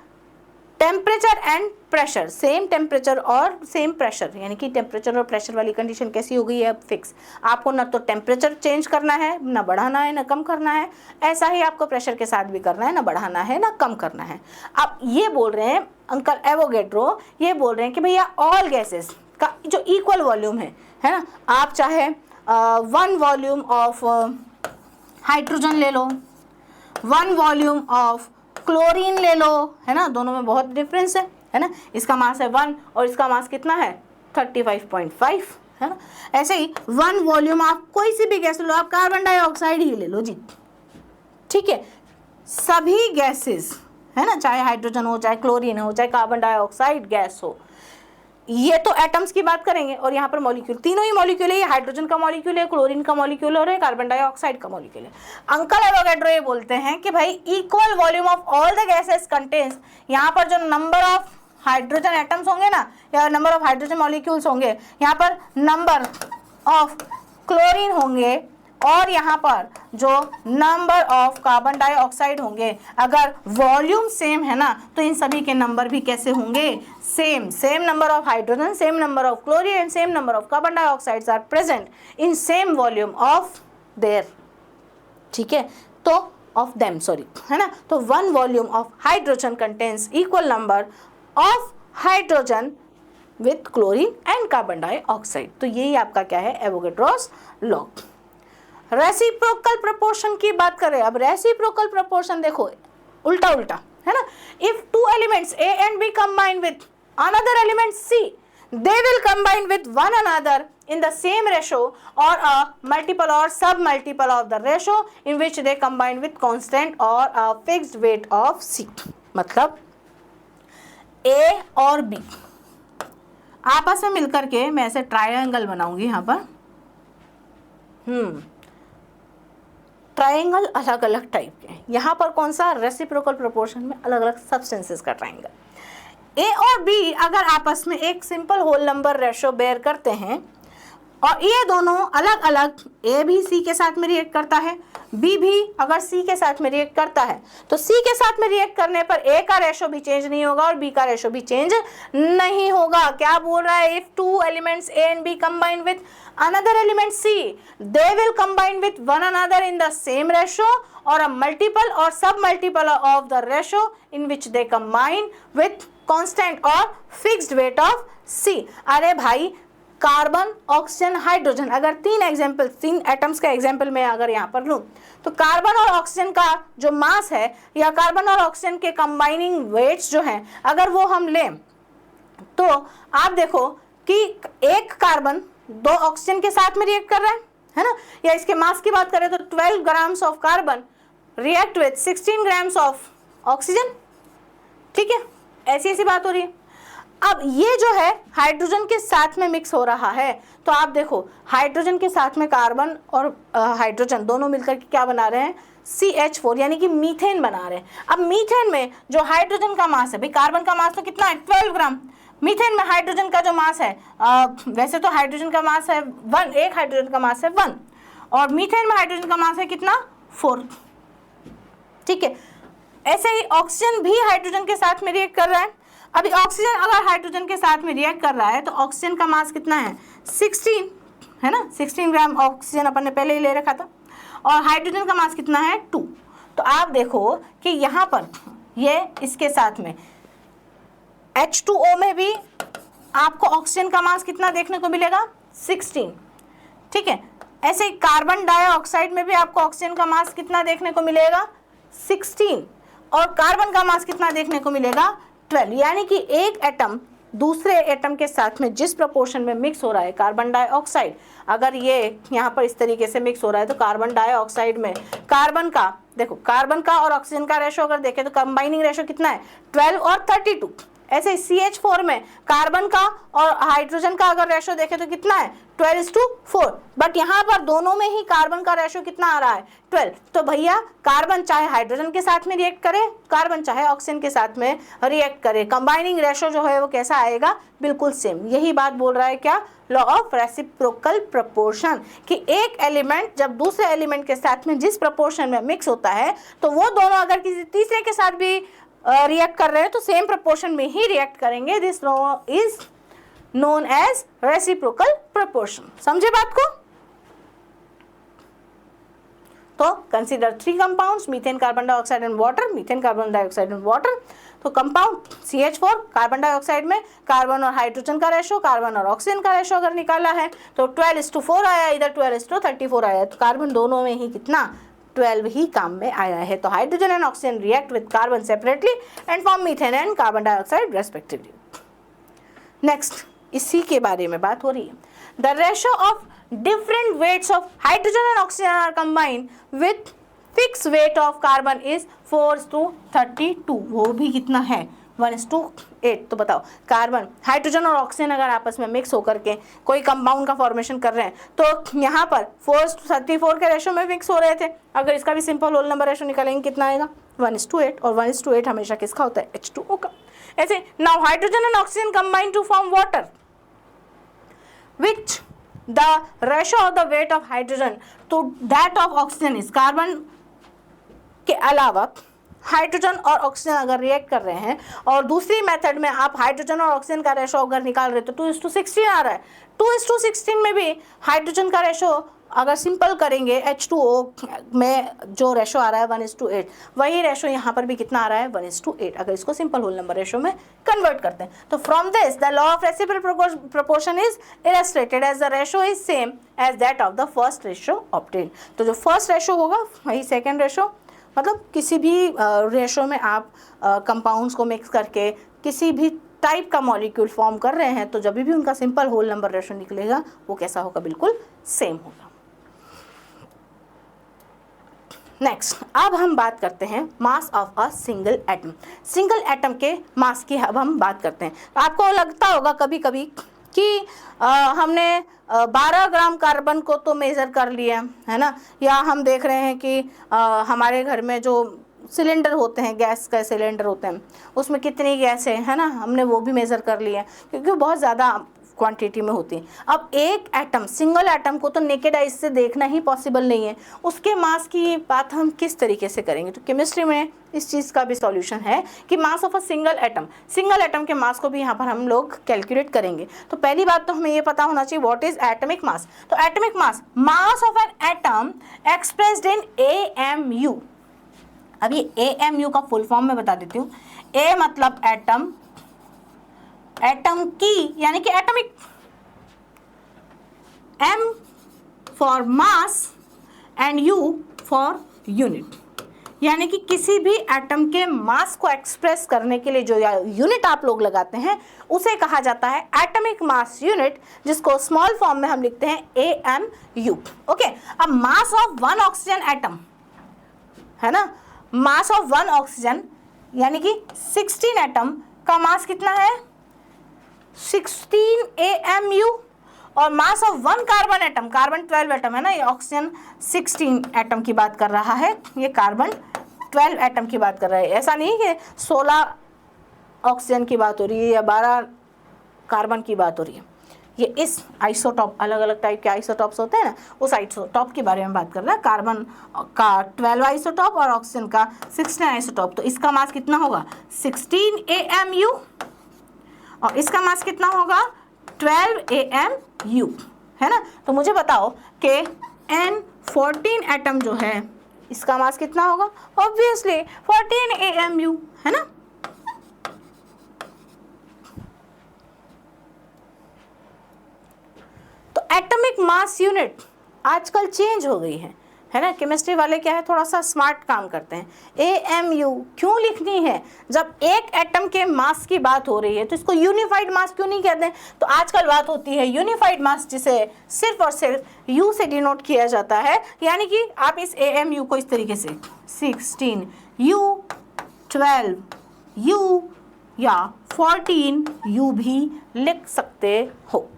temperature and pressure, same temperature और सेम प्रेशर, यानी कि टेम्परेचर और प्रेशर वाली कंडीशन कैसी हो गई है अब फिक्स। आपको ना तो टेम्परेचर चेंज करना है, ना बढ़ाना है, ना कम करना है। ऐसा ही आपको प्रेशर के साथ भी करना है, ना बढ़ाना है ना कम करना है। अब ये बोल रहे हैं अंकल एवोगाड्रो, ये बोल रहे हैं कि भैया ऑल गैसेस का जो इक्वल वॉल्यूम है ना, आप चाहे 1 वॉल्यूम ऑफ हाइड्रोजन ले लो, 1 वॉल्यूम ऑफ क्लोरीन ले लो, है ना, दोनों में बहुत डिफरेंस है ना। इसका मास है 1 और इसका मास कितना है 35.5, है ना। ऐसे ही 1 वॉल्यूम आप कोई सी भी गैस लो, आप कार्बन डाइऑक्साइड ही ले लो जी, ठीक है। सभी गैसेस है ना, चाहे हाइड्रोजन हो, चाहे क्लोरीन हो, चाहे कार्बन डाइऑक्साइड गैस हो, ये तो एटम्स की बात करेंगे और यहाँ पर मॉलिक्यूल, तीनों ही मॉलिक्यूल है। ये हाइड्रोजन का मॉलिक्यूल है, क्लोरीन का मॉलिक्यूल और कार्बन डाइऑक्साइड का मॉलिक्यूल है। अंकल एवोगाड्रो ये बोलते हैं कि भाई equal volume of all the gases contains, यहाँ पर जो नंबर ऑफ हाइड्रोजन एटम्स होंगे ना या नंबर ऑफ हाइड्रोजन मॉलिक्यूल्स होंगे, यहाँ पर नंबर ऑफ क्लोरीन होंगे और यहाँ पर जो नंबर ऑफ कार्बन डाइऑक्साइड होंगे, अगर वॉल्यूम सेम है ना तो इन सभी के नंबर भी कैसे होंगे, same number of hydrogen, same number of chlorine and same number of carbon dioxides are present in same volume of there, ठीक है, तो ऑफ देम सॉरी, है ना। तो 1 volume of hydrogen contains equal number of hydrogen with chlorine and carbon dioxide. तो यही आपका क्या है, एवोगाड्रोस लॉ। रेसिप्रोकल प्रोपोर्शन की बात करें, अब रेसिप्रोकल प्रोपोर्शन देखो उल्टा उल्टा है ना। If 2 elements A and B combine with another element C, they will combine with one another in the same ratio or a multiple or sub multiple of the ratio in which they combine with constant or a fixed weight of C। मतलब A और B आपस में मिलकर के मैं ऐसे triangle बनाऊंगी यहाँ पर, ट्रायंगल अलग अलग टाइप के, यहाँ पर कौन सा, रेसिप्रोकल प्रोपोर्शन में अलग अलग सब्सटेंसेस का ट्रायंगल। ए और बी अगर आपस में एक simple whole number ratio bear करते हैं और ये दोनों अलग अलग, ए भी सी के साथ में रिएक्ट करता है, बी भी अगर सी के साथ में रिएक्ट करता है, तो सी के साथ में रिएक्ट करने पर ए का रेशो भी चेंज नहीं होगा और बी का रेशो भी चेंज नहीं होगा। क्या बोल रहा है, if 2 elements A and B combine with another element C, they will combine with one another in the same ratio or a multiple or sub-multiple of the ratio in which they combine with constant or fixed weight of C। अरे भाई carbon, oxygen, hydrogen, अगर 3 atoms का example मैं अगर यहाँ पर लूँ तो कार्बन और ऑक्सीजन का जो मास है या कार्बन और ऑक्सीजन के कंबाइनिंग वेट्स जो हैं अगर वो हम लें तो आप देखो कि एक कार्बन 2 ऑक्सीजन के साथ में रिएक्ट कर रहा है ना, या इसके मास की बात करें तो 12 grams of carbon react with 16 grams of oxygen, ठीक है, ऐसी बात हो रही है। अब ये जो है हाइड्रोजन के साथ में मिक्स हो रहा है, तो आप देखो हाइड्रोजन के साथ में कार्बन और हाइड्रोजन दोनों मिलकर के क्या बना रहे हैं, CH4 यानी कि मीथेन बना रहे हैं। अब मीथेन में जो हाइड्रोजन का मास है, भाई कार्बन का मास तो कितना है 12 ग्राम, मीथेन में हाइड्रोजन का जो मास है वैसे तो हाइड्रोजन का मास है 1, एक हाइड्रोजन का मास है 1 और मीथेन में हाइड्रोजन का मास है कितना 4, ठीक है। ऐसे ही ऑक्सीजन भी हाइड्रोजन के साथ में रिएक्ट कर रहा है। अभी ऑक्सीजन अगर हाइड्रोजन के साथ में रिएक्ट कर रहा है तो ऑक्सीजन का मास कितना है 16, है ना, 16 ग्राम ऑक्सीजन अपन ने पहले ही ले रखा था और हाइड्रोजन का मास कितना है 2। तो आप देखो कि यहाँ पर ये इसके साथ में H2O में भी आपको ऑक्सीजन का मास कितना देखने को मिलेगा, 16, ठीक है। ऐसे ही कार्बन डाइऑक्साइड में भी आपको ऑक्सीजन का मास कितना देखने को मिलेगा, 16, और कार्बन का मास कितना देखने को मिलेगा, 12। यानी कि एक एटम दूसरे एटम के साथ में जिस प्रोपोर्शन में मिक्स हो रहा है कार्बन डाइऑक्साइड, अगर ये यहाँ पर इस तरीके से मिक्स हो रहा है तो कार्बन डाइऑक्साइड में कार्बन का, देखो कार्बन का और ऑक्सीजन का रेशो अगर देखें तो कंबाइनिंग रेशो कितना है, 12 और 32। ऐसे CH4 में कार्बन का और हाइड्रोजन का अगर रेशो देखें तो कितना है, 12:4। बट यहाँ पर दोनों में ही कार्बन का रेशो कितना आ रहा है, 12। तो भैया कार्बन चाहे हाइड्रोजन के साथ में रिएक्ट करे, कार्बन चाहे ऑक्सीजन के साथ में रिएक्ट करे, कंबाइनिंग रेशो जो है वो कैसा आएगा, बिल्कुल सेम। यही बात बोल रहा है क्या, लॉ ऑफ रेसिप्रोकल प्रोपोर्शन, कि एक एलिमेंट जब दूसरे एलिमेंट के साथ में जिस प्रोपोर्शन में मिक्स होता है तो वो दोनों अगर किसी तीसरे के साथ भी रिएक्ट कर रहे हैं तो सेम प्रोपोर्शन में ही रिएक्ट करेंगे। This law is known as reciprocal proportion. समझे बात को? तो consider 3 compounds, methane, carbon dioxide and water, methane, carbon dioxide and water. तो कंपाउंड CH4 कार्बन डाइऑक्साइड में कार्बन और हाइड्रोजन का रेशो, कार्बन और ऑक्सीजन का रेशो अगर निकाला है तो 12:4 आया, इधर 12:34 आया। तो कार्बन दोनों में ही कितना, 12 ही काम में आया है। तो hydrogen and oxygen react with carbon separately and form methane and carbon dioxide respectively. Next इसी के बारे में बात हो रही है। The ratio of different weights of hydrogen and oxygen are combined with fix weight of carbon is 4:32। वो भी कितना है, 1:8। तो बताओ कार्बन, हाइड्रोजन और ऑक्सीजन अगर आपस में मिक्स होकर के कोई कंपाउंड का फॉर्मेशन कर रहे हैं तो यहाँ पर 4:34 के रेशो में मिक्स हो रहे थे। अगर इसका भी सिंपल होल नंबर रेशो निकालेंगे कितना आएगा, 1:8। और 1:8 हमेशा किसका होता है, H2O का। ऐसे now hydrogen and oxygen combine to form water which the ratio of the weight of hydrogen to that of oxygen is, carbon के अलावा हाइड्रोजन और ऑक्सीजन अगर रिएक्ट कर रहे हैं और दूसरी मेथड में आप हाइड्रोजन और ऑक्सीजन का रेशो अगर निकाल रहे हो तो 2:16 आ रहा है। 2:16 में भी हाइड्रोजन का रेशो अगर सिंपल करेंगे H2O में जो रेशो आ रहा है 1:8, वही रेशो यहाँ पर भी कितना आ रहा है, 1:8। अगर इसको सिंपल होल नंबर रेशो में कन्वर्ट करते हैं तो from this the law of reciprocal proportion is illustrated as the ratio is same as that of the first ratio obtained. तो जो फर्स्ट रेशो होगा वही सेकेंड रेशो, मतलब किसी भी रेशो में आप कंपाउंड्स को मिक्स करके किसी भी टाइप का मॉलिक्यूल फॉर्म कर रहे हैं तो जब भी उनका सिंपल होल नंबर रेशो निकलेगा वो कैसा होगा, बिल्कुल सेम होगा। नेक्स्ट अब हम बात करते हैं mass of a single atom. Single atom के मास की अब हम बात करते हैं। तो आपको लगता होगा कभी कभी कि हमने 12 ग्राम कार्बन को तो मेज़र कर लिया है ना, या हम देख रहे हैं कि हमारे घर में जो सिलेंडर होते हैं, गैस का सिलेंडर होते हैं, उसमें कितनी गैस है ना, हमने वो भी मेज़र कर लिया क्योंकि बहुत ज़्यादा क्वांटिटी में होती है। अब एक एटम, सिंगल एटम को तो नेकेड आइज से देखना ही पॉसिबल नहीं है, उसके मास की बात हम किस तरीके से करेंगे। तो केमिस्ट्री में इस चीज़ का भी सॉल्यूशन है कि mass of a single atom के मास को भी यहाँ पर हम लोग कैलकुलेट करेंगे। तो पहली बात तो हमें ये पता होना चाहिए व्हाट इज एटॉमिक मास। तो atomic mass of an atom expressed in AMU। अब ये AMU का फुल फॉर्म मैं बता देती हूँ। A मतलब एटम, एटम की यानी कि atomic, M for mass and U for unit. यानी कि किसी भी एटम के मास को एक्सप्रेस करने के लिए जो यूनिट आप लोग लगाते हैं उसे कहा जाता है एटॉमिक मास यूनिट, जिसको स्मॉल फॉर्म में हम लिखते हैं AMU। ओके, अब मास ऑफ वन ऑक्सीजन एटम है ना, मास ऑफ वन ऑक्सीजन यानी कि 16 एटम का मास कितना है, 16 AMU। और मास of one carbon atom, carbon 12 atom है ना, ये ऑक्सीजन 16 एटम की बात कर रहा है, ये कार्बन 12 एटम की बात कर रहा है। ऐसा नहीं कि 16 ऑक्सीजन की बात हो रही है या 12 कार्बन की बात हो रही है। ये इस आइसोटॉप, अलग अलग टाइप के आइसोटॉप्स होते हैं ना, उस आइसोटॉप के बारे में बात कर रहा है। कार्बन का 12 आइसोटॉप और ऑक्सीजन का 16 आइसोटॉप। तो इसका मास कितना होगा, 16 AMU, और इसका मास कितना होगा, 12 AMU, है ना। तो मुझे बताओ कि N14 एटम जो है इसका मास कितना होगा? ऑब्वियसली 14 AMU, है ना। तो एटॉमिक मास यूनिट आजकल चेंज हो गई है ना। केमिस्ट्री वाले क्या है, थोड़ा सा स्मार्ट काम करते हैं। AMU क्यों लिखनी है? जब एक एटम के मास की बात हो रही है तो इसको यूनिफाइड मास क्यों नहीं कहते हैं? तो आजकल बात होती है यूनिफाइड मास, जिसे सिर्फ और सिर्फ U से डिनोट किया जाता है। यानी कि आप इस AMU को इस तरीके से 16U, 12U या 14U भी लिख सकते हो,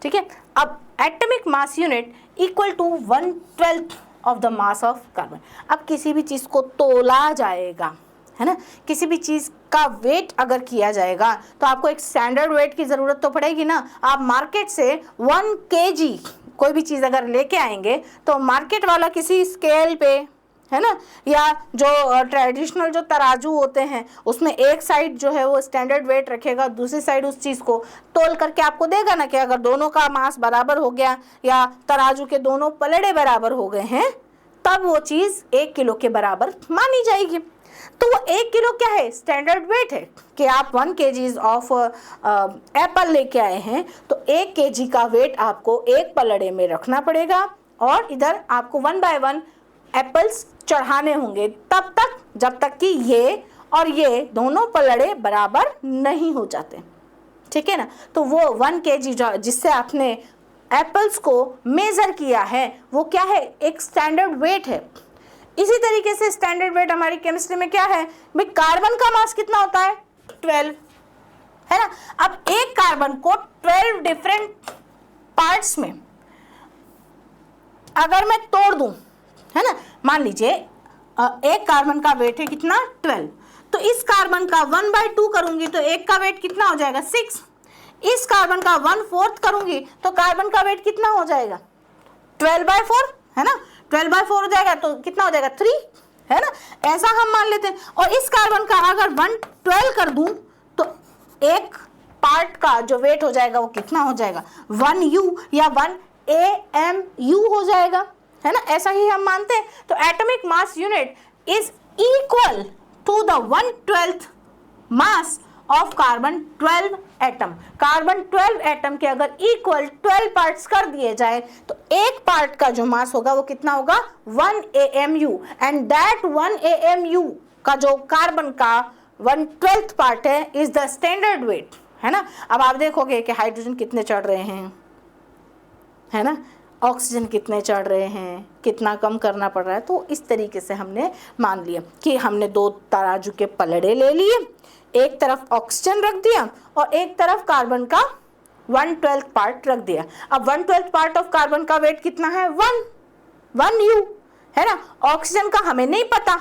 ठीक है। अब atomic mass unit equal to 1/12 of the mass of carbon. अब किसी भी चीज़ को तोला जाएगा, है ना, किसी भी चीज़ का वेट अगर किया जाएगा तो आपको एक स्टैंडर्ड वेट की ज़रूरत तो पड़ेगी ना। आप मार्केट से 1 kg कोई भी चीज़ अगर लेके आएंगे तो मार्केट वाला किसी स्केल पे, है ना, या जो ट्रेडिशनल जो तराजू होते हैं उसमें एक साइड जो है वो स्टैंडर्ड वेट रखेगा, दूसरी साइड उस चीज़ को तोल करके आपको देगा ना कि अगर दोनों का मास बराबर हो गया या तराजू के दोनों पलड़े बराबर हो गए हैं तब वो चीज़ 1 किलो के बराबर मानी जाएगी। तो वो 1 किलो क्या है? स्टैंडर्ड वेट है कि आप 1 kg ऑफ एप्पल लेके आए हैं तो 1 kg का वेट आपको एक पलड़े में रखना पड़ेगा और इधर आपको 1 by 1 एप्पल्स चढ़ाने होंगे तब तक जब तक कि ये और ये दोनों पलड़े बराबर नहीं हो जाते, ठीक है ना। तो वो 1 kg जिससे आपने एप्पल्स को मेजर किया है वो क्या है? एक स्टैंडर्ड वेट है। इसी तरीके से स्टैंडर्ड वेट हमारी केमिस्ट्री में क्या है भाई? कार्बन का मास कितना होता है? 12, है ना। अब एक कार्बन को 12 डिफरेंट पार्ट्स में अगर मैं तोड़ दूं, है ना, मान लीजिए एक कार्बन का वेट है कितना? 12, तो इस कार्बन का 1/2 करूंगी तो एक का वेट कितना हो जाएगा? 6। इस कार्बन का 1/4 करूंगी तो कार्बन का वेट कितना हो जाएगा? 12/4, है ना। 12/4 हो जाएगा तो कितना हो जाएगा? 3, है ना। ऐसा हम मान लेते हैं। और इस कार्बन का अगर 1/12 कर दूं तो एक पार्ट का जो वेट हो जाएगा वो कितना हो जाएगा? 1U या 1 AMU हो जाएगा, है ना। ऐसा ही हम मानते हैं। तो atomic mass unit is equal to the 1/12 mass of carbon 12 atom. Carbon 12 atom के अगर इक्वल 12 पार्ट्स कर दिए जाए तो एक पार्ट का जो मास होगा वो कितना होगा? 1 AMU। एंड दैट 1 AMU का जो कार्बन का 1/12 पार्ट है इज द स्टैंडर्ड वेट, है ना। अब आप देखोगे कि हाइड्रोजन कितने चढ़ रहे हैं, है ना, ऑक्सीजन कितने चढ़ रहे हैं, कितना कम करना पड़ रहा है। तो इस तरीके से हमने मान लिया कि हमने 2 तराजू के पलड़े ले लिए, एक तरफ ऑक्सीजन रख दिया और एक तरफ कार्बन का 1/12 पार्ट रख दिया। अब 1/12 पार्ट ऑफ कार्बन का वेट कितना है? 1U, है ना। ऑक्सीजन का हमें नहीं पता,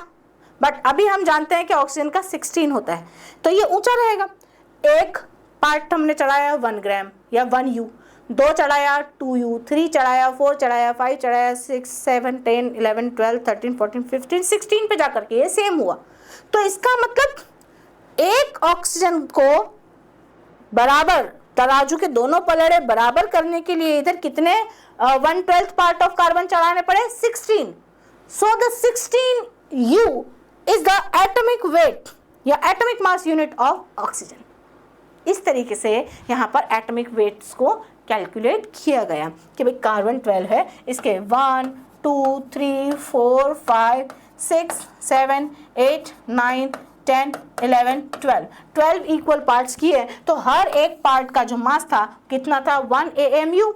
बट अभी हम जानते हैं कि ऑक्सीजन का 16 होता है तो ये ऊंचा रहेगा। एक पार्ट हमने चढ़ाया 1 ग्राम या 1U, 2 चढ़ाया 2U, 3 चढ़ाया 4 चढ़ाया 5 चढ़ाया 6 7 10 11 12 13 14 15 16 पे जाकर के ये सेम हुआ। तो इसका मतलब एक ऑक्सीजन को बराबर तराजू के दोनों पलड़े बराबर करने के लिए इधर कितने 1/12 पार्ट ऑफ कार्बन चढ़ाने पड़े? 16। So the 16U is the atomic weight या atomic mass unit of oxygen. इस तरीके से यहाँ पर एटॉमिक वेट्स को कैलकुलेट किया गया कि भाई कार्बन 12 है, इसके 1 2 3 4 5 6 7 8 9 10 11 12 इक्वल पार्ट्स किए तो हर एक पार्ट का जो मास था कितना था? 1 AMU,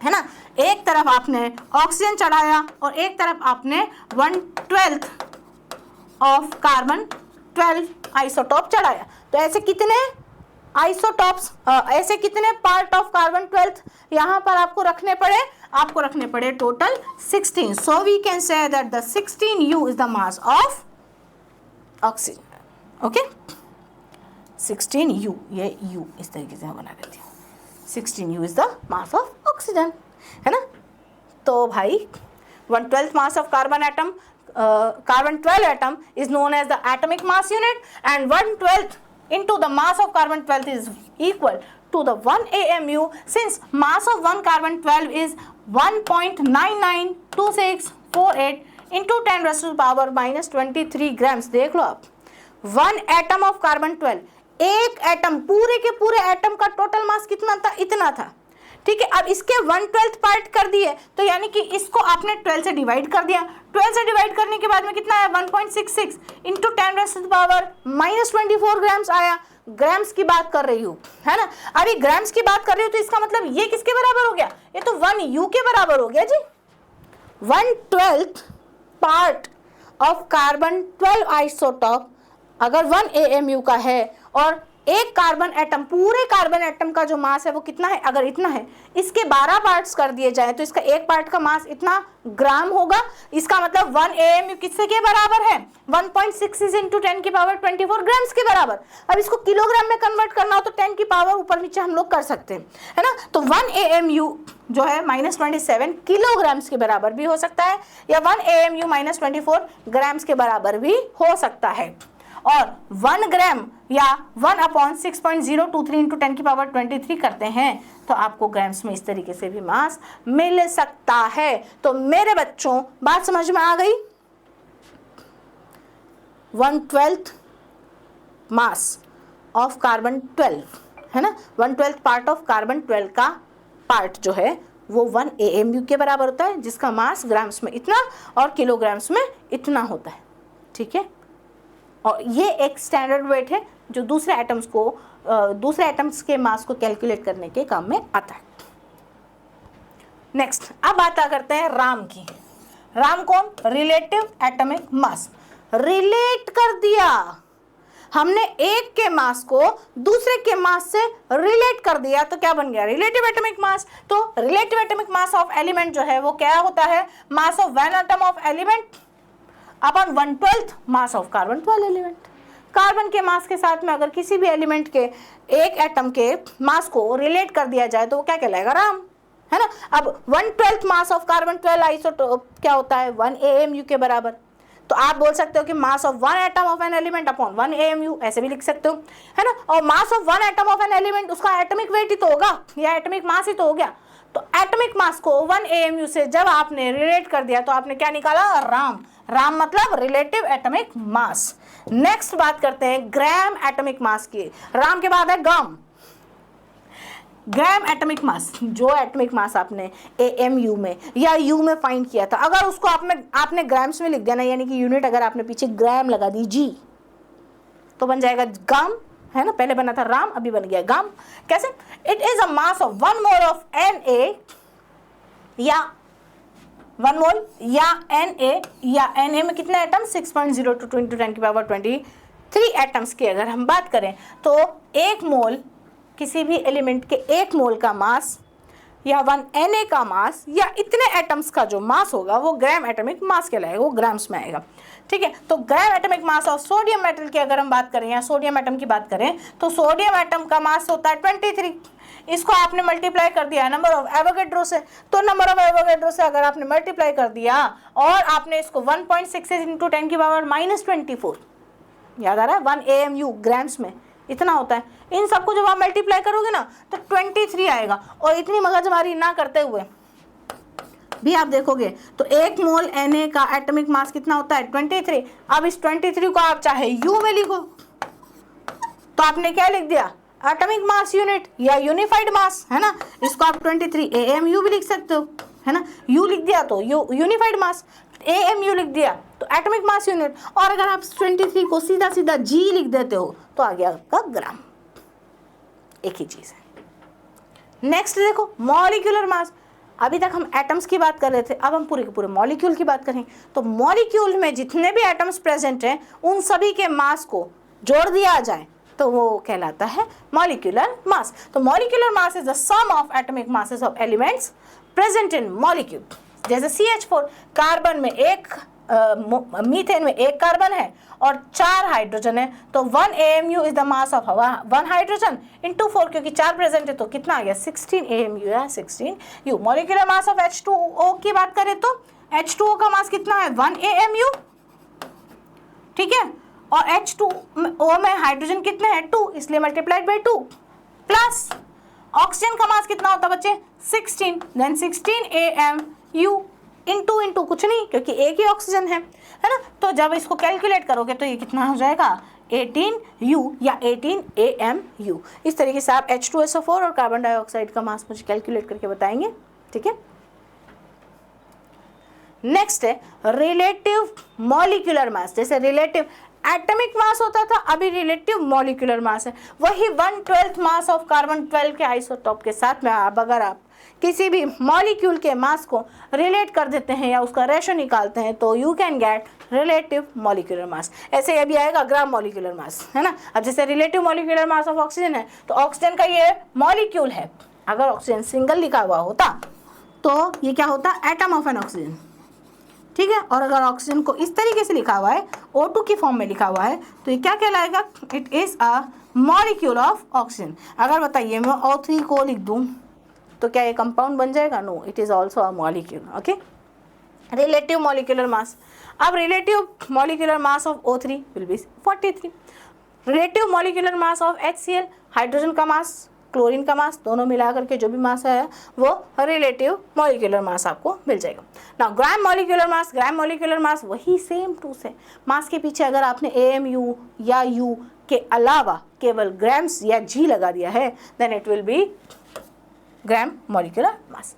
है ना। एक तरफ आपने ऑक्सीजन चढ़ाया और एक तरफ आपने 1/12 ऑफ कार्बन 12 आइसोटोप चढ़ाया। तो ऐसे कितने आइसोटॉप्स, ऐसे कितने पार्ट ऑफ कार्बन 12 यहाँ पर आपको रखने पड़े? आपको रखने पड़े total 16। So we can say that the 16U is the mass of oxygen. Okay, 16U, ये U इस तरीके से मैं बना देती हूँ। 16U is the mass of oxygen, है ना। तो भाई 1/12 mass of carbon atom, carbon 12 atom is known as the atomic mass unit, and 1/12 into the mass of carbon 12 is equal to the 1 AMU. Since mass of one carbon 12 is 1.9926 0.48 into 10⁻⁻23 grams. देख लो आप, 1 atom of carbon 12, एक atom, पूरे के पूरे atom का total mass कितना था? इतना था। ठीक है, अब इसके 1/12 पार्ट कर दिए, तो यानी कि इसको आपने 12 से डिवाइड कर दिया। 12 से डिवाइड करने के बाद में कितना है? 1.66 इंटू 10⁻⁻24 ग्राम्स आया। ग्राम्स की बात कर रही हूँ, है ना। अभी ग्राम्स की बात कर रही हूँ तो इसका मतलब ये किसके बराबर हो गया? ये तो 1 U के बराबर हो गया जी। 1/12 पार्ट ऑफ कार्बन 12 आइसोटॉप अगर 1 AMU का है और एक कार्बन एटम, पूरे कार्बन एटम का जो मास है वो कितना है? अगर इतना है, इसके 12 पार्ट्स कर दिए जाए तो इसका एक पार्ट का मास इतना ग्राम होगा। इसका मतलब 1 AMU किससे के बराबर है? 1.66 इंटू 10⁻24 ग्राम्स के बराबर। अब इसको किलोग्राम में कन्वर्ट करना हो तो 10 की पावर ऊपर नीचे हम लोग कर सकते हैं, है ना। तो 1 AMU जो है -27 किलोग्राम्स के बराबर भी हो सकता है, या 1 AMU -24 ग्राम्स के बराबर भी हो सकता है। और 1 ग्राम या 1/6.023 इंटू 10⁻23 करते हैं तो आपको ग्राम्स में इस तरीके से भी मास मिल सकता है। तो मेरे बच्चों, बात समझ में आ गई? 1/12 मास ऑफ कार्बन 12, है ना, 1/12 पार्ट ऑफ कार्बन 12 का पार्ट जो है वो 1 AMU के बराबर होता है, जिसका मास ग्राम्स में इतना और किलोग्राम्स में इतना होता है। ठीक है, और ये एक स्टैंडर्ड वेट है जो दूसरे एटम्स के मास को कैलकुलेट करने के काम में आता है। नेक्स्ट, अब बात करते हैं राम की। राम कौन? रिलेटिव एटॉमिक मास। रिलेट कर दिया हमने, एक के मास को दूसरे के मास से रिलेट कर दिया तो क्या बन गया? Relative atomic mass. तो relative atomic mass of element जो है वो क्या होता है? Mass of one atom of element अपन 1/12 mass of carbon 12 element. Carbon के मास के साथ में अगर किसी भी एलिमेंट के एक एटम के मास को रिलेट कर दिया जाए तो वो क्या कहलाएगा? राम, है ना। अब 1/12 मास ऑफ कार्बन 12 आइसोटोप क्या होता है? 1 AMU के बराबर। तो आप बोल सकते हो कि mass of 1 atom of an element upon 1 AMU, ऐसे भी लिख सकते हो, है ना। और mass of 1 atom of an element, उसका एटॉमिक वेट ही तो होगा या एटॉमिक मास ही तो हो गया। तो एटॉमिक मास को 1 AMU से जब आपने रिलेट कर दिया तो आपने क्या निकाला? राम। राम मतलब रिलेटिव एटॉमिक मास। नेक्स्ट बात करते हैं ग्राम एटॉमिक मास की। राम के बाद है ग्राम। ग्राम एटॉमिक मास, जो एटॉमिक मास आपने AMU में या U में फाइंड किया था, अगर उसको आपने ग्राम्स में लिख दिया ना, यानी कि यूनिट अगर आपने पीछे ग्राम लगा दी G, तो बन जाएगा गाम, है ना। पहले बना था राम, अभी बन गया गाम। कैसे? It is a mass of 1 mole of Na या 1 मोल या Na, या Na में कितने एटम? 6.02 इंटू 10⁻23 एटम्स की अगर हम बात करें तो 1 मोल किसी भी एलिमेंट के 1 मोल का मास या 1 Na का मास या इतने एटम्स का जो मास होगा वो ग्राम एटॉमिक मास कहलाएगा, वो ग्राम्स में आएगा। ठीक है, तो gram atomic mass of sodium metal की अगर हम बात करें या सोडियम एटम की बात करें तो सोडियम एटम का मास होता है 23। इसको आपने मल्टीप्लाई कर दिया नंबर ऑफ एवोगैड्रो से, तो नंबर ऑफ एवोगैड्रो से अगर आपने मल्टीप्लाई कर दिया और आपने इसको 1.66 इंटू 10⁻⁻24, याद आ रहा है? 1 AMU ग्राम्स में इतना होता है। इन सबको जब आप मल्टीप्लाई करोगे ना तो 23 आएगा। और इतनी मगजमारी ना करते हुए भी आप देखोगे तो 1 मोल Na का एटॉमिक मास कितना होता है? 23। अब इस 23 को आप चाहे U में लिखो तो आपने क्या लिख दिया? एटॉमिक मास यूनिट या यूनिफाइड मास, है ना। इसको आप 23 AMU भी लिख सकते हो, है ना। U लिख दिया तो यूनिफाइड मास, AMU लिख दिया तो एटॉमिक मास यूनिट, और अगर आप 23 को सीधा सीधा G लिख देते हो तो आ गया आपका ग्राम। एक ही चीज है। नेक्स्ट देखो मॉलिक्यूलर मास। अभी तक हम एटम्स की बात कर रहे थे, अब हम पूरे के पूरे मॉलिक्यूल की बात करें। तो मॉलिक्यूल में जितने भी एटम्स प्रेजेंट हैं उन सभी के मास को जोड़ दिया जाए तो वो कहलाता है मॉलिक्यूलर मास। तो molecular mass is the sum of atomic masses of elements present in molecule. जैसे CH4, कार्बन में एक, मीथेन में एक कार्बन है और 4 हाइड्रोजन है, तो 1 AMU is the mass of 1 hydrogen into 4, क्योंकि 4 प्रेजेंट है तो कितना आ गया? 16 AMU या 16U। Molecular mass of H2O की बात करें तो H2O का मास कितना है? 1 AMU, ठीक है। और H2O में हाइड्रोजन कितने हैं? 2, इसलिए मल्टीप्लाइड बाई 2, प्लस ऑक्सीजन का मास कितना होता है बच्चे? 16, देन 16 AMU, इंटू कुछ नहीं, क्योंकि एक ही ऑक्सीजन है ना। तो जब इसको कैलकुलेट करोगे तो ये कितना हो जाएगा 18U या 18AMU। इस तरीके से आप H2SO4 और कार्बन डाइऑक्साइड का मास मुझे कैलकुलेट करके बताएंगे, ठीक है। नेक्स्ट है रिलेटिव मॉलिक्यूलर मास। जैसे रिलेटिव एटॉमिक मास होता था, अभी रिलेटिव मॉलिक्यूलर मास है। वही 1/12 मास ऑफ कार्बन 12 के आइसोटॉप के साथ में अगर आप किसी भी मॉलिक्यूल के मास को रिलेट कर देते हैं या उसका रेशो निकालते हैं तो you can get relative molecular मास। ऐसे अभी आएगा ग्राम मॉलिक्यूलर मास, है ना। अब जैसे relative molecular mass of oxygen है तो ऑक्सीजन का ये मॉलिक्यूल है, अगर ऑक्सीजन सिंगल लिखा हुआ होता तो ये क्या होता, एटम ऑफ एन ऑक्सीजन, ठीक है। और अगर ऑक्सीजन को इस तरीके से लिखा हुआ है, O2 की फॉर्म में लिखा हुआ है, तो ये क्या कहलाएगा, it is a molecule of oxygen. अगर बताइए मैं O3 को लिख दूं तो क्या ये कंपाउंड बन जाएगा, no, it is also a molecule, okay. Relative molecular mass, अब relative molecular mass of O3 will be 43। Relative molecular mass of HCl, hydrogen का मास, क्लोरीन का मास, दोनों मिलाकर के जो भी मास है वो रिलेटिव मॉलिक्यूलर मास आपको मिल जाएगा। ना ग्राम मॉलिक्यूलर मास, ग्राम मॉलिक्यूलर मास वही सेम टू से मास के पीछे अगर आपने AMU या U के अलावा केवल ग्राम्स या G लगा दिया है then it will be gram molecular mass.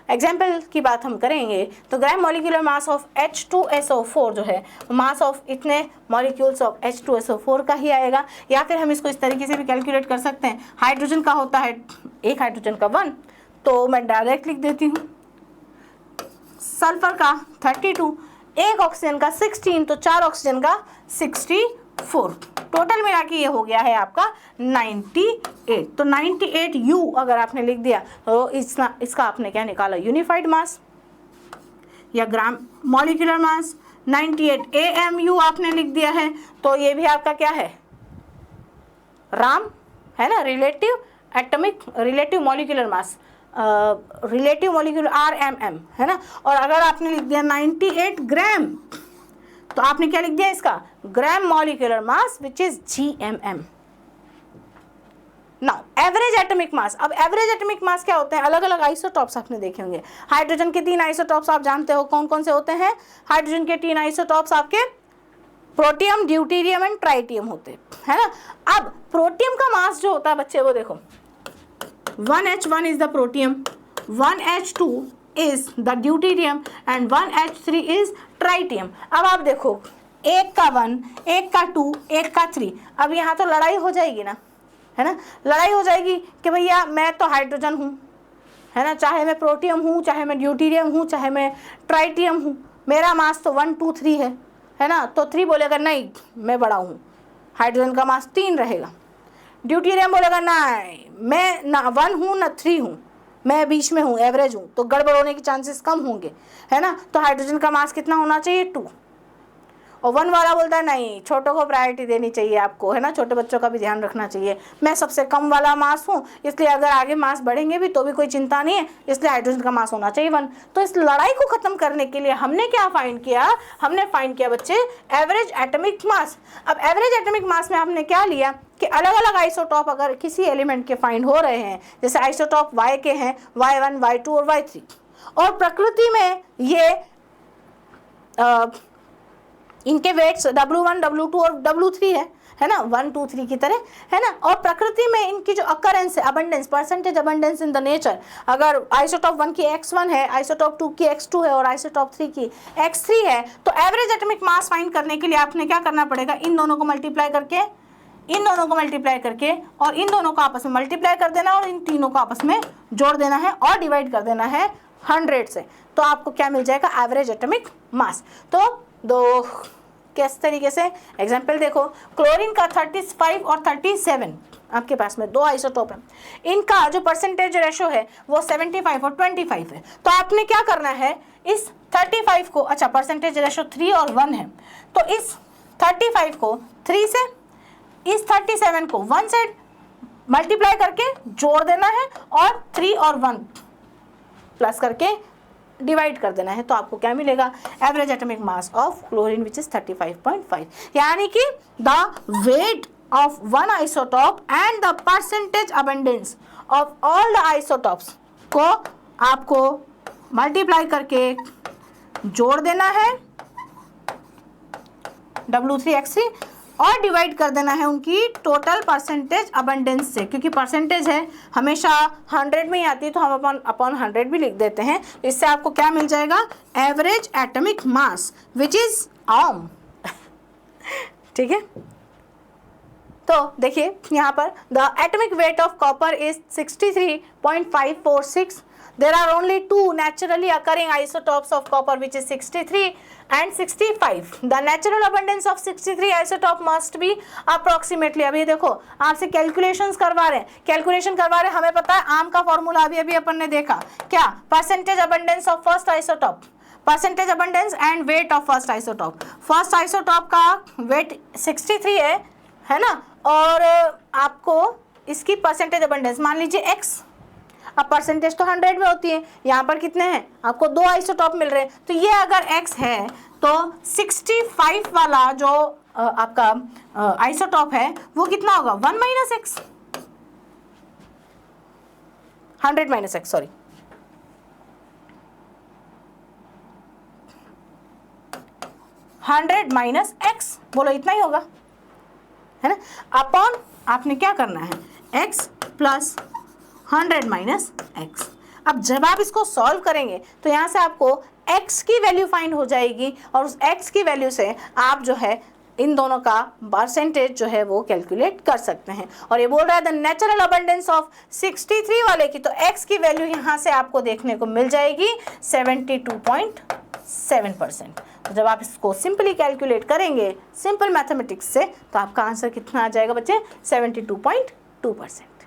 Example की बात हम करेंगे तो ग्राम मॉलिक्यूलर मास ऑफ H2SO4 जो है मास ऑफ इतने मॉलिक्यूल्स ऑफ H2SO4 का ही आएगा, या फिर हम इसको इस तरीके से भी कैलकुलेट कर सकते हैं। हाइड्रोजन का होता है एक हाइड्रोजन का 1, तो मैं डायरेक्ट लिख देती हूँ। सल्फर का 32, एक ऑक्सीजन का 16, तो 4 ऑक्सीजन का 64, टोटल मिला के ये हो गया है आपका 98। तो 98U अगर आपने लिख दिया तो इसका आपने क्या निकाला, यूनिफाइड मास या ग्राम मॉलिक्यूलर मास। 98AMU आपने लिख दिया है तो ये भी आपका क्या है, राम है ना, रिलेटिव एटॉमिक रिलेटिव मॉलिक्यूलर मास, रिलेटिव मॉलिक्यूलर RMM है ना। और अगर आपने लिख दिया 98 ग्राम तो आपने क्या लिख दिया इसका, ग्राम molecular mass which is GMM। Now average atomic मास, अब एवरेज एटॉमिक मास क्या होते हैं, अलग अलग आइसोटॉप्स आपने देखे होंगे। हाइड्रोजन के 3 आइसोटॉप्स आप जानते हो कौन कौन से होते हैं। हाइड्रोजन के 3 आइसोटॉप्स आपके प्रोटियम, ड्यूटेरियम एंड ट्राइटियम होते हैं ना। अब प्रोटियम का मास जो होता है बच्चे वो देखो, 1H1 is the protium, 1H2 is the deuterium and 1H3 is tritium। अब आप देखो एक का 1, एक का 2, एक का 3, अब यहाँ तो लड़ाई हो जाएगी ना, है ना। लड़ाई हो जाएगी कि भैया मैं तो हाइड्रोजन हूँ, है ना, चाहे मैं प्रोटियम हूँ, चाहे मैं ड्यूटेरियम हूँ, चाहे मैं ट्राइटियम हूँ, मेरा मास तो 1 2 3 है ना। तो 3 बोलेगा नहीं मैं बड़ा हूँ, हाइड्रोजन का मास 3 रहेगा। ड्यूटेरियम बोलेगा नहीं मैं ना 1 हूँ ना 3 हूँ, मैं बीच में हूँ, एवरेज हूँ, तो गड़बड़ होने के चांसेस कम होंगे, है ना। तो हाइड्रोजन का मास कितना होना चाहिए, 2। और 1 वाला बोलता है नहीं छोटों को प्रायोरिटी देनी चाहिए आपको, है ना, छोटे बच्चों का भी ध्यान रखना चाहिए, मैं सबसे कम वाला मास हूँ, इसलिए अगर आगे मास बढ़ेंगे भी तो भी कोई चिंता नहीं है, इसलिए हाइड्रोजन का मास होना चाहिए 1। तो इस लड़ाई को खत्म करने के लिए हमने क्या फाइंड किया, हमने फाइंड किया बच्चे एवरेज एटॉमिक मास। अब एवरेज एटॉमिक मास में हमने क्या लिया कि अलग अलग आइसोटॉप अगर किसी एलिमेंट के फाइंड हो रहे हैं, जैसे आइसोटॉप Y के हैं Y1, Y2 और Y3, और प्रकृति में ये इनके वेट्स W1, W2 और W3 है ना, 1 2 3 की तरह, है ना। और प्रकृति में इनकी जो अकरेंस है, abundance, percentage abundance in the nature, अगर आइसोटॉप 1 की X1 है, आइसोटॉप 2 की X2 है और आइसोटॉप 3 की X3 है, तो एवरेज एटॉमिक मास फाइंड करने के लिए आपने क्या करना पड़ेगा, इन दोनों को मल्टीप्लाई करके, इन दोनों को मल्टीप्लाई करके और इन दोनों को आपस में मल्टीप्लाई कर देना और इन तीनों को आपस में जोड़ देना है और डिवाइड कर देना है 100 से, तो आपको क्या मिल जाएगा, एवरेज एटॉमिक मास। तो दो किस तरीके से एग्जाम्पल देखो, क्लोरीन का 35 और 37 आपके पास में 2 आइसोटोप है, इनका जो परसेंटेज रेशो है वो 75 और 25 है। तो आपने क्या करना है, इस 35 को, अच्छा परसेंटेज रेशो 3 और 1 है, तो इस 35 को 3 से, इस 37 को 1 से मल्टीप्लाई करके जोड़ देना है और 3 और 1 प्लस करके डिवाइड कर देना है, तो आपको क्या मिलेगा, average atomic mass of chlorine which is 35.5। यानी कि the weight of one isotope and the percentage abundance of all the isotopes को आपको मल्टीप्लाई करके जोड़ देना है W3X3 और डिवाइड कर देना है उनकी टोटल परसेंटेज अबंडेंस से, क्योंकि परसेंटेज है हमेशा 100 में ही आती है तो हम अपॉन 100 भी लिख देते हैं। इससे आपको क्या मिल जाएगा, average atomic mass which is ओम। ठीक है, तो देखिए यहाँ पर the atomic weight of copper is 63.546। There are only two naturally occurring isotopes of copper, which is 63 and 65. The natural abundance of 63 isotope must be approximately, अभी देखो आपसे कैलकुलेशंस करवा रहे हैं, हमें पता है आम का फॉर्मूला अभी अपन ने देखा, क्या, percentage abundance of first isotope, percentage abundance and weight of first isotope. First isotope का वेट 63 है ना, और आपको इसकी परसेंटेज अबंडेंस मान लीजिए x, अब परसेंटेज तो 100 में होती है, यहाँ पर कितने हैं, आपको 2 आइसोटॉप मिल रहे हैं, तो ये अगर x है तो 65 वाला जो आपका आइसोटॉप है वो कितना होगा, 1 minus x, 100 minus x, sorry 100 minus x, बोलो इतना ही होगा, है ना। अपॉन आपने क्या करना है, x प्लस 100 माइनस एक्स। अब जब आप इसको सॉल्व करेंगे तो यहाँ से आपको x की वैल्यू फाइंड हो जाएगी, और उस x की वैल्यू से आप जो है इन दोनों का परसेंटेज जो है वो कैलकुलेट कर सकते हैं। और ये बोल रहा है द नेचुरल अबंडेंस ऑफ 63 वाले की, तो x की वैल्यू यहाँ से आपको देखने को मिल जाएगी 72.7%। तो जब आप इसको सिंपली कैलकुलेट करेंगे सिंपल मैथमेटिक्स से, तो आपका आंसर कितना आ जाएगा बच्चे, 72.2%।